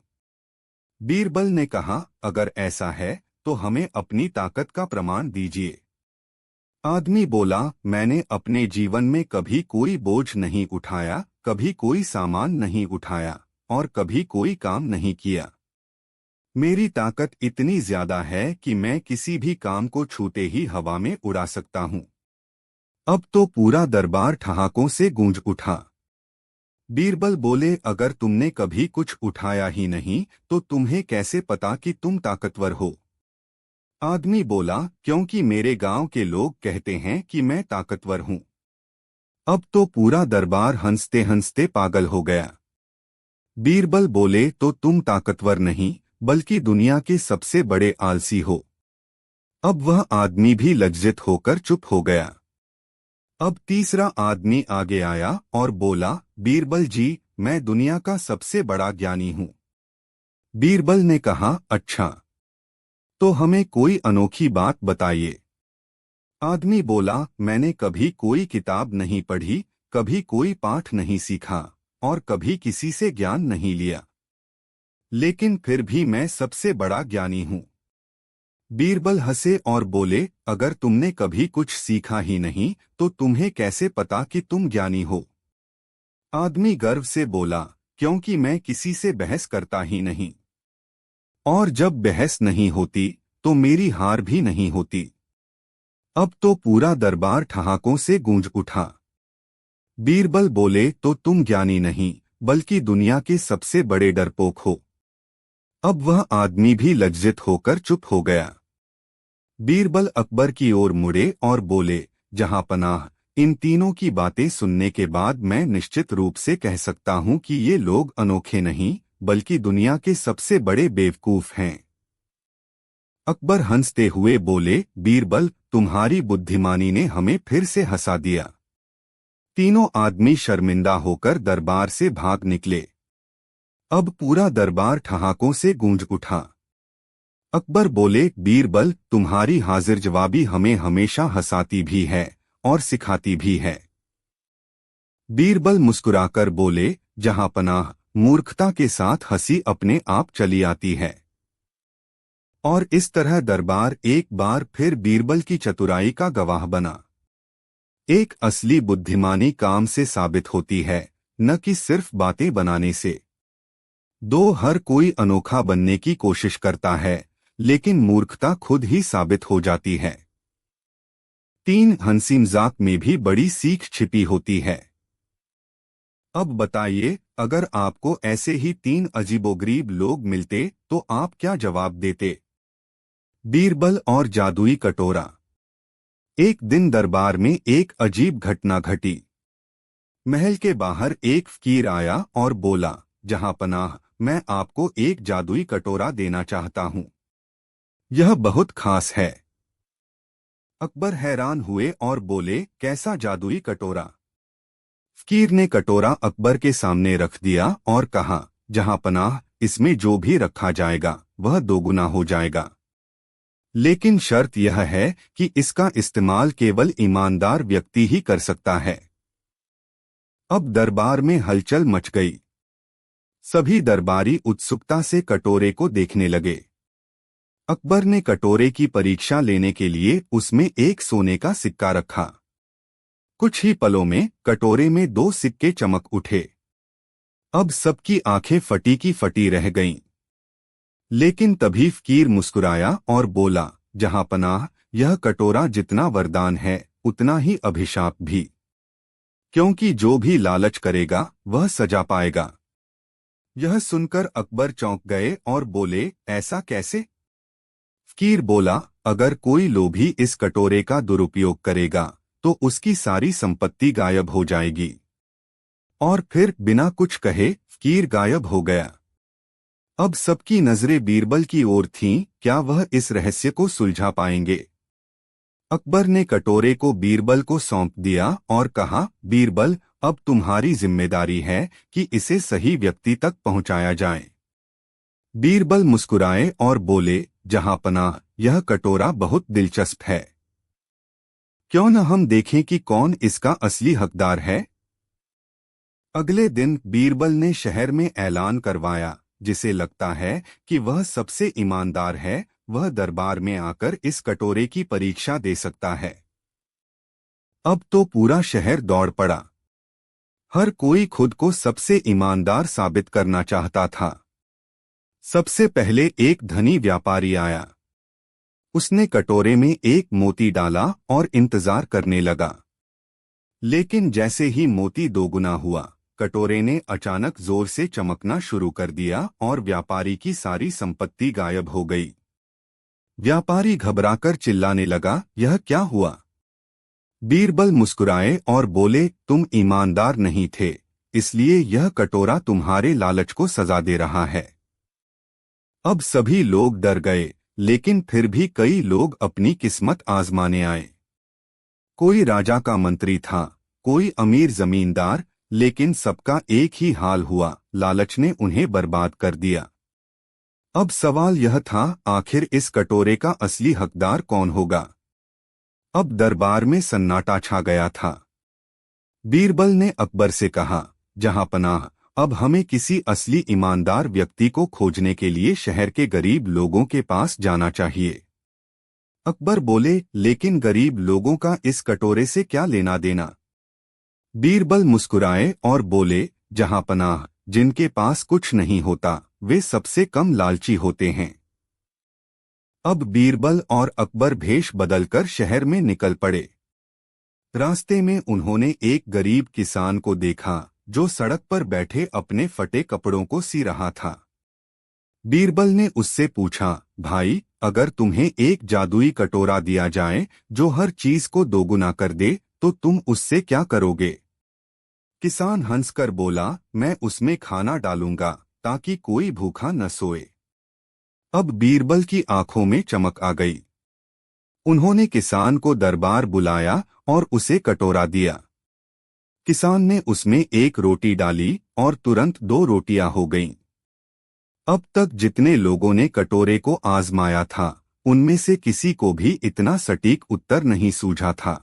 बीरबल ने कहा, अगर ऐसा है तो हमें अपनी ताकत का प्रमाण दीजिए। आदमी बोला, मैंने अपने जीवन में कभी कोई बोझ नहीं उठाया, कभी कोई सामान नहीं उठाया और कभी कोई काम नहीं किया। मेरी ताकत इतनी ज्यादा है कि मैं किसी भी काम को छूते ही हवा में उड़ा सकता हूँ। अब तो पूरा दरबार ठहाकों से गूंज उठा। बीरबल बोले, अगर तुमने कभी कुछ उठाया ही नहीं तो तुम्हें कैसे पता कि तुम ताकतवर हो? आदमी बोला, क्योंकि मेरे गांव के लोग कहते हैं कि मैं ताकतवर हूँ। अब तो पूरा दरबार हंसते हंसते पागल हो गया। बीरबल बोले, तो तुम ताकतवर नहीं बल्कि दुनिया के सबसे बड़े आलसी हो। अब वह आदमी भी लज्जित होकर चुप हो गया। अब तीसरा आदमी आगे आया और बोला, बीरबल जी, मैं दुनिया का सबसे बड़ा ज्ञानी हूँ। बीरबल ने कहा, अच्छा, तो हमें कोई अनोखी बात बताइए। आदमी बोला, मैंने कभी कोई किताब नहीं पढ़ी, कभी कोई पाठ नहीं सीखा और कभी किसी से ज्ञान नहीं लिया, लेकिन फिर भी मैं सबसे बड़ा ज्ञानी हूँ। बीरबल हंसे और बोले, अगर तुमने कभी कुछ सीखा ही नहीं तो तुम्हें कैसे पता कि तुम ज्ञानी हो? आदमी गर्व से बोला, क्योंकि मैं किसी से बहस करता ही नहीं, और जब बहस नहीं होती तो मेरी हार भी नहीं होती। अब तो पूरा दरबार ठहाकों से गूंज उठा। बीरबल बोले, तो तुम ज्ञानी नहीं बल्कि दुनिया के सबसे बड़े डरपोक हो। अब वह आदमी भी लज्जित होकर चुप हो गया। बीरबल अकबर की ओर मुड़े और बोले, जहांपनाह, इन तीनों की बातें सुनने के बाद मैं निश्चित रूप से कह सकता हूं कि ये लोग अनोखे नहीं बल्कि दुनिया के सबसे बड़े बेवकूफ हैं। अकबर हंसते हुए बोले, बीरबल, तुम्हारी बुद्धिमानी ने हमें फिर से हंसा दिया। तीनों आदमी शर्मिंदा होकर दरबार से भाग निकले। अब पूरा दरबार ठहाकों से गूंज उठा। अकबर बोले, बीरबल, तुम्हारी हाजिर जवाबी हमें हमेशा हंसाती भी है और सिखाती भी है। बीरबल मुस्कुराकर बोले, जहां पनाह, मूर्खता के साथ हंसी अपने आप चली आती है। और इस तरह दरबार एक बार फिर बीरबल की चतुराई का गवाह बना। एक असली बुद्धिमानी काम से साबित होती है, न कि सिर्फ बातें बनाने से। हर कोई अनोखा बनने की कोशिश करता है, लेकिन मूर्खता खुद ही साबित हो जाती है। 3 मजाक में भी बड़ी सीख छिपी होती है। अब बताइए, अगर आपको ऐसे ही 3 अजीबोगरीब लोग मिलते तो आप क्या जवाब देते? बीरबल और जादुई कटोरा। एक दिन दरबार में एक अजीब घटना घटी। महल के बाहर एक फकीर आया और बोला, जहां पनाह, मैं आपको एक जादुई कटोरा देना चाहता हूं। यह बहुत खास है। अकबर हैरान हुए और बोले, कैसा जादुई कटोरा? फकीर ने कटोरा अकबर के सामने रख दिया और कहा, जहां पनाह, इसमें जो भी रखा जाएगा वह दोगुना हो जाएगा। लेकिन शर्त यह है कि इसका इस्तेमाल केवल ईमानदार व्यक्ति ही कर सकता है। अब दरबार में हलचल मच गई। सभी दरबारी उत्सुकता से कटोरे को देखने लगे। अकबर ने कटोरे की परीक्षा लेने के लिए उसमें एक सोने का सिक्का रखा। कुछ ही पलों में कटोरे में 2 सिक्के चमक उठे। अब सबकी आंखें फटी की फटी रह गईं। लेकिन तभी फकीर मुस्कुराया और बोला, जहां पनाह, यह कटोरा जितना वरदान है उतना ही अभिशाप भी। क्योंकि जो भी लालच करेगा वह सजा पाएगा। यह सुनकर अकबर चौंक गए और बोले, ऐसा कैसे? फकीर बोला, अगर कोई लोभी इस कटोरे का दुरुपयोग करेगा तो उसकी सारी संपत्ति गायब हो जाएगी। और फिर बिना कुछ कहे फकीर गायब हो गया। अब सबकी नजरें बीरबल की ओर थीं, क्या वह इस रहस्य को सुलझा पाएंगे? अकबर ने कटोरे को बीरबल को सौंप दिया और कहा, बीरबल, अब तुम्हारी जिम्मेदारी है कि इसे सही व्यक्ति तक पहुंचाया जाए। बीरबल मुस्कुराए और बोले, जहां पनाह, यह कटोरा बहुत दिलचस्प है। क्यों न हम देखें कि कौन इसका असली हकदार है? अगले दिन बीरबल ने शहर में ऐलान करवाया, जिसे लगता है कि वह सबसे ईमानदार है, वह दरबार में आकर इस कटोरे की परीक्षा दे सकता है। अब तो पूरा शहर दौड़ पड़ा। हर कोई खुद को सबसे ईमानदार साबित करना चाहता था। सबसे पहले एक धनी व्यापारी आया। उसने कटोरे में एक मोती डाला और इंतजार करने लगा। लेकिन जैसे ही मोती दोगुना हुआ, कटोरे ने अचानक जोर से चमकना शुरू कर दिया और व्यापारी की सारी संपत्ति गायब हो गई। व्यापारी घबराकर चिल्लाने लगा, यह क्या हुआ? बीरबल मुस्कुराए और बोले, तुम ईमानदार नहीं थे, इसलिए यह कटोरा तुम्हारे लालच को सजा दे रहा है। अब सभी लोग डर गए, लेकिन फिर भी कई लोग अपनी किस्मत आजमाने आए। कोई राजा का मंत्री था, कोई अमीर जमींदार, लेकिन सबका एक ही हाल हुआ, लालच ने उन्हें बर्बाद कर दिया। अब सवाल यह था, आखिर इस कटोरे का असली हकदार कौन होगा? अब दरबार में सन्नाटा छा गया था। बीरबल ने अकबर से कहा, जहां पनाह, अब हमें किसी असली ईमानदार व्यक्ति को खोजने के लिए शहर के गरीब लोगों के पास जाना चाहिए। अकबर बोले, लेकिन गरीब लोगों का इस कटोरे से क्या लेना देना? बीरबल मुस्कुराए और बोले, जहां पनाह, जिनके पास कुछ नहीं होता वे सबसे कम लालची होते हैं। अब बीरबल और अकबर भेष बदलकर शहर में निकल पड़े। रास्ते में उन्होंने एक गरीब किसान को देखा जो सड़क पर बैठे अपने फटे कपड़ों को सी रहा था। बीरबल ने उससे पूछा, भाई, अगर तुम्हें एक जादुई कटोरा दिया जाए जो हर चीज को दोगुना कर दे तो तुम उससे क्या करोगे? किसान हंसकर बोला, मैं उसमें खाना डालूंगा ताकि कोई भूखा न सोए। अब बीरबल की आंखों में चमक आ गई। उन्होंने किसान को दरबार बुलाया और उसे कटोरा दिया। किसान ने उसमें एक रोटी डाली और तुरंत 2 रोटियां हो गईं। अब तक जितने लोगों ने कटोरे को आजमाया था, उनमें से किसी को भी इतना सटीक उत्तर नहीं सूझा था।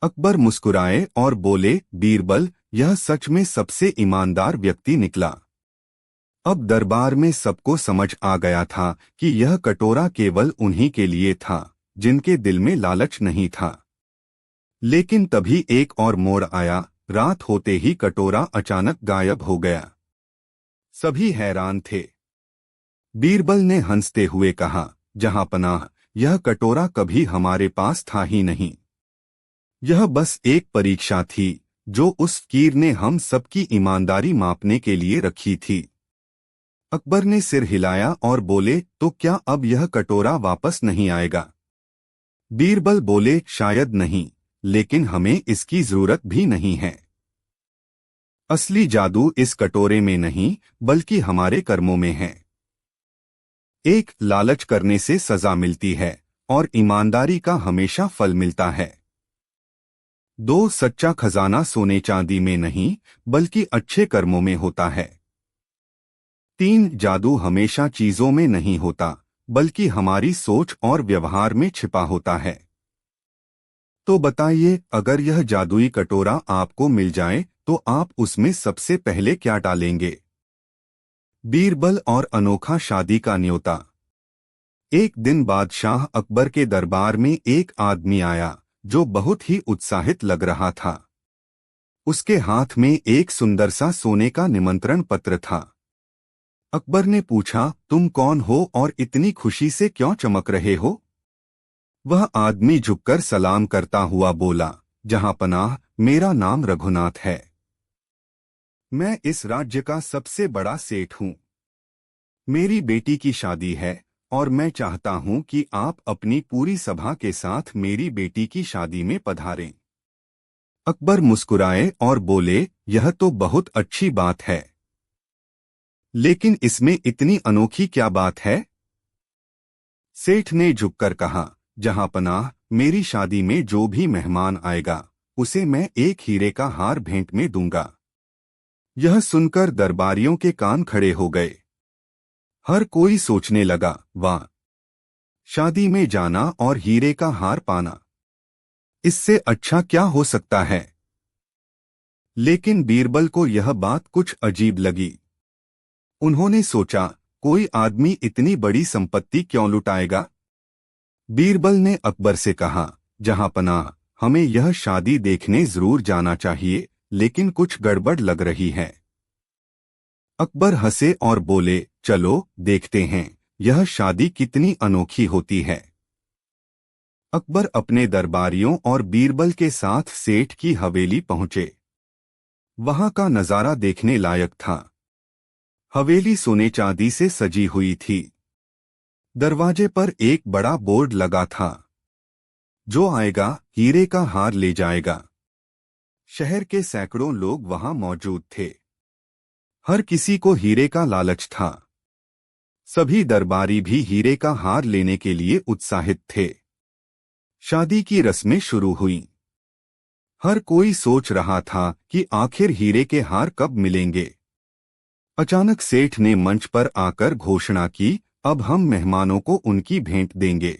अकबर मुस्कुराए और बोले, बीरबल, यह सच में सबसे ईमानदार व्यक्ति निकला। अब दरबार में सबको समझ आ गया था कि यह कटोरा केवल उन्हीं के लिए था जिनके दिल में लालच नहीं था। लेकिन तभी एक और मोड़ आया। रात होते ही कटोरा अचानक गायब हो गया। सभी हैरान थे। बीरबल ने हंसते हुए कहा, जहांपनाह, यह कटोरा कभी हमारे पास था ही नहीं। यह बस एक परीक्षा थी जो उस फकीर ने हम सबकी ईमानदारी मापने के लिए रखी थी। अकबर ने सिर हिलाया और बोले, तो क्या अब यह कटोरा वापस नहीं आएगा? बीरबल बोले, शायद नहीं, लेकिन हमें इसकी जरूरत भी नहीं है। असली जादू इस कटोरे में नहीं बल्कि हमारे कर्मों में है। एक, लालच करने से सजा मिलती है और ईमानदारी का हमेशा फल मिलता है। 2, सच्चा खजाना सोने चांदी में नहीं बल्कि अच्छे कर्मों में होता है। 3, जादू हमेशा चीजों में नहीं होता बल्कि हमारी सोच और व्यवहार में छिपा होता है। तो बताइए, अगर यह जादुई कटोरा आपको मिल जाए तो आप उसमें सबसे पहले क्या डालेंगे? बीरबल और अनोखा शादी का न्योता। एक दिन बादशाह अकबर के दरबार में एक आदमी आया जो बहुत ही उत्साहित लग रहा था। उसके हाथ में एक सुंदर सा सोने का निमंत्रण पत्र था। अकबर ने पूछा, तुम कौन हो और इतनी खुशी से क्यों चमक रहे हो? वह आदमी झुककर सलाम करता हुआ बोला, जहांपनाह, मेरा नाम रघुनाथ है। मैं इस राज्य का सबसे बड़ा सेठ हूँ। मेरी बेटी की शादी है और मैं चाहता हूँ कि आप अपनी पूरी सभा के साथ मेरी बेटी की शादी में पधारें। अकबर मुस्कुराए और बोले, यह तो बहुत अच्छी बात है, लेकिन इसमें इतनी अनोखी क्या बात है? सेठ ने झुककर कहा, जहांपनाह, मेरी शादी में जो भी मेहमान आएगा उसे मैं एक हीरे का हार भेंट में दूंगा। यह सुनकर दरबारियों के कान खड़े हो गए। हर कोई सोचने लगा, वाह, शादी में जाना और हीरे का हार पाना, इससे अच्छा क्या हो सकता है? लेकिन बीरबल को यह बात कुछ अजीब लगी। उन्होंने सोचा, कोई आदमी इतनी बड़ी संपत्ति क्यों लुटाएगा? बीरबल ने अकबर से कहा, जहांपनाह, हमें यह शादी देखने जरूर जाना चाहिए, लेकिन कुछ गड़बड़ लग रही है। अकबर हंसे और बोले, चलो देखते हैं यह शादी कितनी अनोखी होती है। अकबर अपने दरबारियों और बीरबल के साथ सेठ की हवेली पहुंचे। वहां का नजारा देखने लायक था। हवेली सोने चांदी से सजी हुई थी। दरवाजे पर एक बड़ा बोर्ड लगा था, जो आएगा हीरे का हार ले जाएगा। शहर के सैकड़ों लोग वहां मौजूद थे। हर किसी को हीरे का लालच था। सभी दरबारी भी हीरे का हार लेने के लिए उत्साहित थे। शादी की रस्में शुरू हुईं। हर कोई सोच रहा था कि आखिर हीरे के हार कब मिलेंगे। अचानक सेठ ने मंच पर आकर घोषणा की, अब हम मेहमानों को उनकी भेंट देंगे।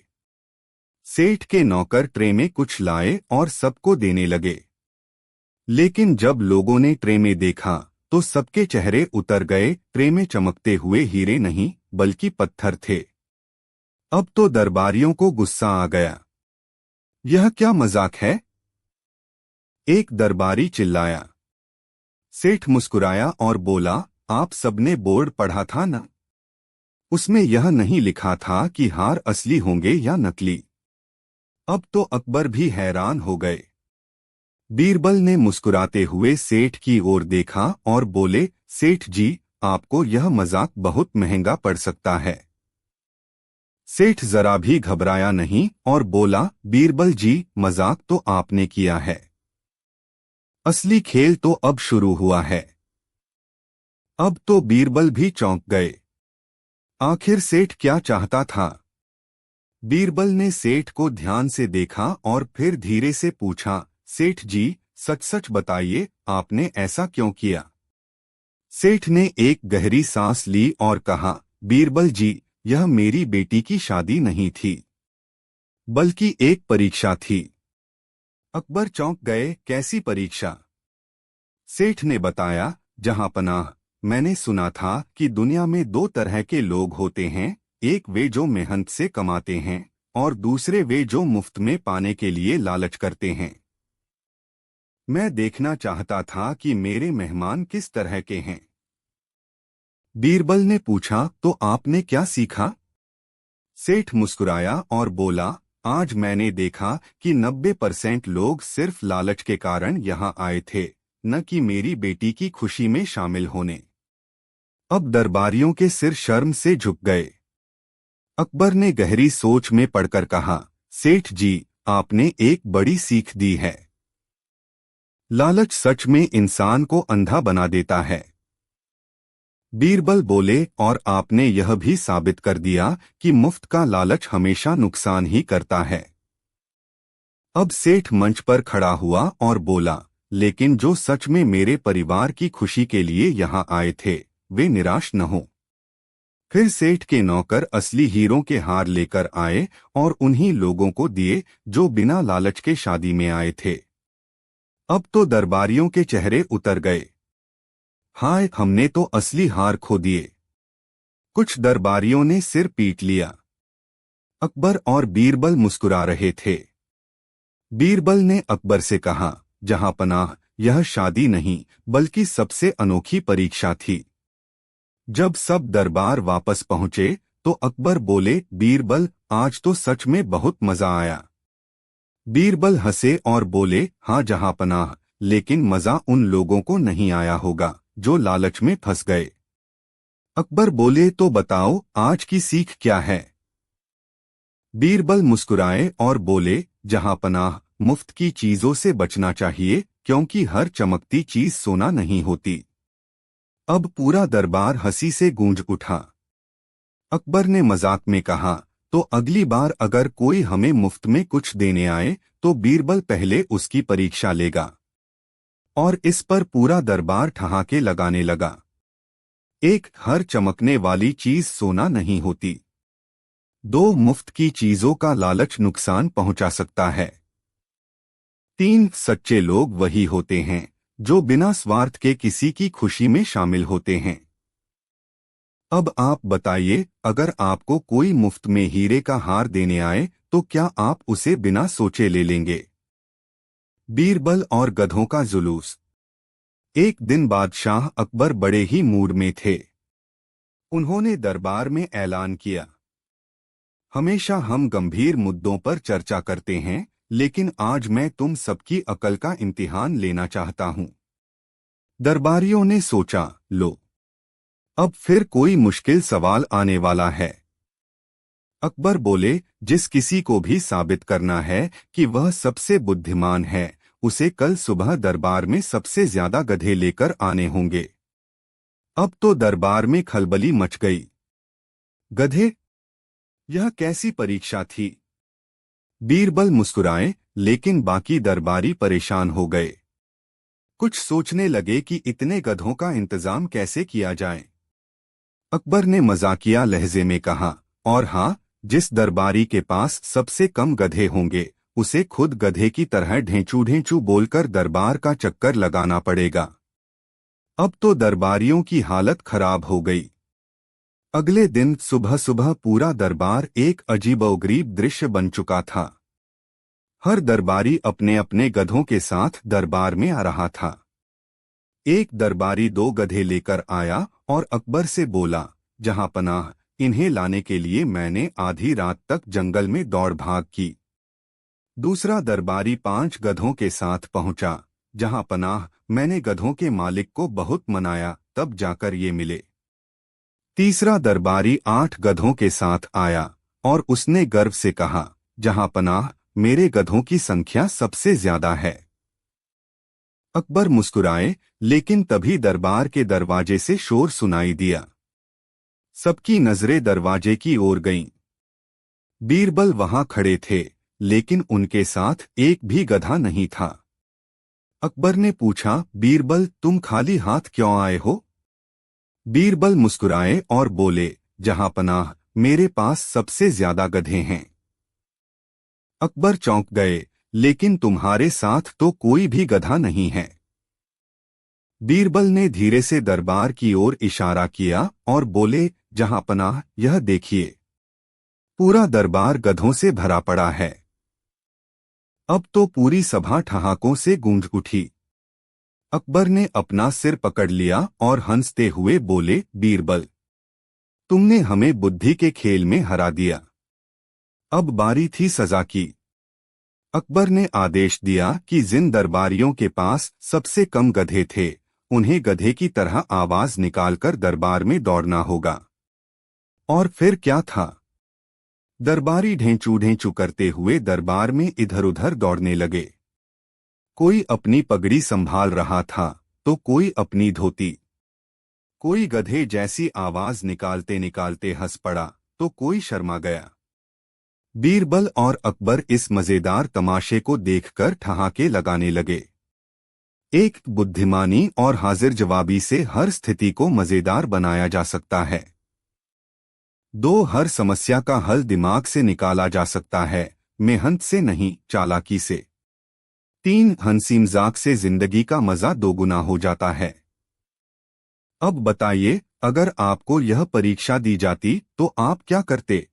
सेठ के नौकर ट्रे में कुछ लाए और सबको देने लगे। लेकिन जब लोगों ने ट्रे में देखा तो सबके चेहरे उतर गए। ट्रे में चमकते हुए हीरे नहीं बल्कि पत्थर थे। अब तो दरबारियों को गुस्सा आ गया। यह क्या मजाक है? एक दरबारी चिल्लाया। सेठ मुस्कुराया और बोला, आप सबने बोर्ड पढ़ा था ना? उसमें यह नहीं लिखा था कि हार असली होंगे या नकली। अब तो अकबर भी हैरान हो गए। बीरबल ने मुस्कुराते हुए सेठ की ओर देखा और बोले, सेठ जी, आपको यह मजाक बहुत महंगा पड़ सकता है। सेठ जरा भी घबराया नहीं और बोला, बीरबल जी, मजाक तो आपने किया है, असली खेल तो अब शुरू हुआ है। अब तो बीरबल भी चौंक गए। आखिर सेठ क्या चाहता था? बीरबल ने सेठ को ध्यान से देखा और फिर धीरे से पूछा, सेठ जी, सच सच बताइए, आपने ऐसा क्यों किया? सेठ ने एक गहरी सांस ली और कहा, बीरबल जी, यह मेरी बेटी की शादी नहीं थी, बल्कि एक परीक्षा थी। अकबर चौंक गए, कैसी परीक्षा? सेठ ने बताया, जहांपनाह, मैंने सुना था कि दुनिया में दो तरह के लोग होते हैं, एक वे जो मेहनत से कमाते हैं और दूसरे वे जो मुफ्त में पाने के लिए लालच करते हैं। मैं देखना चाहता था कि मेरे मेहमान किस तरह के हैं। बीरबल ने पूछा, तो आपने क्या सीखा? सेठ मुस्कुराया और बोला, आज मैंने देखा कि 90% लोग सिर्फ लालच के कारण यहाँ आए थे, न कि मेरी बेटी की खुशी में शामिल होने। अब दरबारियों के सिर शर्म से झुक गए। अकबर ने गहरी सोच में पड़कर कहा, सेठ जी, आपने एक बड़ी सीख दी है। लालच सच में इंसान को अंधा बना देता है। बीरबल बोले, और आपने यह भी साबित कर दिया कि मुफ्त का लालच हमेशा नुकसान ही करता है। अब सेठ मंच पर खड़ा हुआ और बोला, लेकिन जो सच में मेरे परिवार की खुशी के लिए यहाँ आए थे, वे निराश न हो। फिर सेठ के नौकर असली हीरों के हार लेकर आए और उन्हीं लोगों को दिए जो बिना लालच के शादी में आए थे। अब तो दरबारियों के चेहरे उतर गए। हाय, हमने तो असली हार खो दिए। कुछ दरबारियों ने सिर पीट लिया। अकबर और बीरबल मुस्कुरा रहे थे। बीरबल ने अकबर से कहा, जहांपनाह, यह शादी नहीं बल्कि सबसे अनोखी परीक्षा थी। जब सब दरबार वापस पहुंचे तो अकबर बोले, बीरबल, आज तो सच में बहुत मजा आया। बीरबल हंसे और बोले, हाँ जहांपनाह, लेकिन मजा उन लोगों को नहीं आया होगा जो लालच में फंस गए। अकबर बोले, तो बताओ आज की सीख क्या है? बीरबल मुस्कुराए और बोले, जहांपनाह, मुफ्त की चीजों से बचना चाहिए, क्योंकि हर चमकती चीज सोना नहीं होती। अब पूरा दरबार हंसी से गूंज उठा। अकबर ने मजाक में कहा, तो अगली बार अगर कोई हमें मुफ्त में कुछ देने आए तो बीरबल पहले उसकी परीक्षा लेगा। और इस पर पूरा दरबार ठहाके लगाने लगा। एक, हर चमकने वाली चीज सोना नहीं होती। दो, मुफ्त की चीजों का लालच नुकसान पहुंचा सकता है। तीन, सच्चे लोग वही होते हैं जो बिना स्वार्थ के किसी की खुशी में शामिल होते हैं। अब आप बताइए, अगर आपको कोई मुफ्त में हीरे का हार देने आए तो क्या आप उसे बिना सोचे ले लेंगे? बीरबल और गधों का जुलूस। एक दिन बादशाह अकबर बड़े ही मूड में थे। उन्होंने दरबार में ऐलान किया, हमेशा हम गंभीर मुद्दों पर चर्चा करते हैं, लेकिन आज मैं तुम सबकी अकल का इम्तिहान लेना चाहता हूं। दरबारियों ने सोचा, लो, अब फिर कोई मुश्किल सवाल आने वाला है। अकबर बोले, जिस किसी को भी साबित करना है कि वह सबसे बुद्धिमान है, उसे कल सुबह दरबार में सबसे ज्यादा गधे लेकर आने होंगे। अब तो दरबार में खलबली मच गई। गधे? यह कैसी परीक्षा थी? बीरबल मुस्कुराए, लेकिन बाकी दरबारी परेशान हो गए। कुछ सोचने लगे कि इतने गधों का इंतजाम कैसे किया जाए। अकबर ने मजाकिया लहजे में कहा, और हाँ, जिस दरबारी के पास सबसे कम गधे होंगे उसे खुद गधे की तरह ढेंचू ढेंचू बोलकर दरबार का चक्कर लगाना पड़ेगा। अब तो दरबारियों की हालत खराब हो गई। अगले दिन सुबह सुबह पूरा दरबार एक अजीबोगरीब दृश्य बन चुका था। हर दरबारी अपने अपने गधों के साथ दरबार में आ रहा था। एक दरबारी दो गधे लेकर आया और अकबर से बोला, जहांपनाह, इन्हें लाने के लिए मैंने आधी रात तक जंगल में दौड़ भाग की। दूसरा दरबारी 5 गधों के साथ पहुंचा। जहांपनाह, मैंने गधों के मालिक को बहुत मनाया, तब जाकर ये मिले। तीसरा दरबारी 8 गधों के साथ आया और उसने गर्व से कहा, जहांपनाह, मेरे गधों की संख्या सबसे ज्यादा है। अकबर मुस्कुराए, लेकिन तभी दरबार के दरवाजे से शोर सुनाई दिया। सबकी नजरें दरवाजे की ओर गईं। बीरबल वहां खड़े थे, लेकिन उनके साथ एक भी गधा नहीं था। अकबर ने पूछा, बीरबल, तुम खाली हाथ क्यों आए हो? बीरबल मुस्कुराए और बोले, जहांपनाह, मेरे पास सबसे ज्यादा गधे हैं। अकबर चौंक गए, लेकिन तुम्हारे साथ तो कोई भी गधा नहीं है। बीरबल ने धीरे से दरबार की ओर इशारा किया और बोले, जहांपनाह, यह देखिए, पूरा दरबार गधों से भरा पड़ा है। अब तो पूरी सभा ठहाकों से गूंज उठी। अकबर ने अपना सिर पकड़ लिया और हंसते हुए बोले, बीरबल, तुमने हमें बुद्धि के खेल में हरा दिया। अब बारी थी सजा की। अकबर ने आदेश दिया कि जिन दरबारियों के पास सबसे कम गधे थे, उन्हें गधे की तरह आवाज निकालकर दरबार में दौड़ना होगा। और फिर क्या था? दरबारी ढेंचू ढेंचू करते हुए दरबार में इधर उधर दौड़ने लगे। कोई अपनी पगड़ी संभाल रहा था तो कोई अपनी धोती। कोई गधे जैसी आवाज निकालते निकालते हंस पड़ा तो कोई शर्मा गया। बीरबल और अकबर इस मजेदार तमाशे को देखकर ठहाके लगाने लगे। एक बुद्धिमानी और हाजिर जवाबी से हर स्थिति को मजेदार बनाया जा सकता है। दो, हर समस्या का हल दिमाग से निकाला जा सकता है, मेहनत से नहीं, चालाकी से। 3, हंसी मजाक से जिंदगी का मजा दोगुना हो जाता है। अब बताइए, अगर आपको यह परीक्षा दी जाती तो आप क्या करते?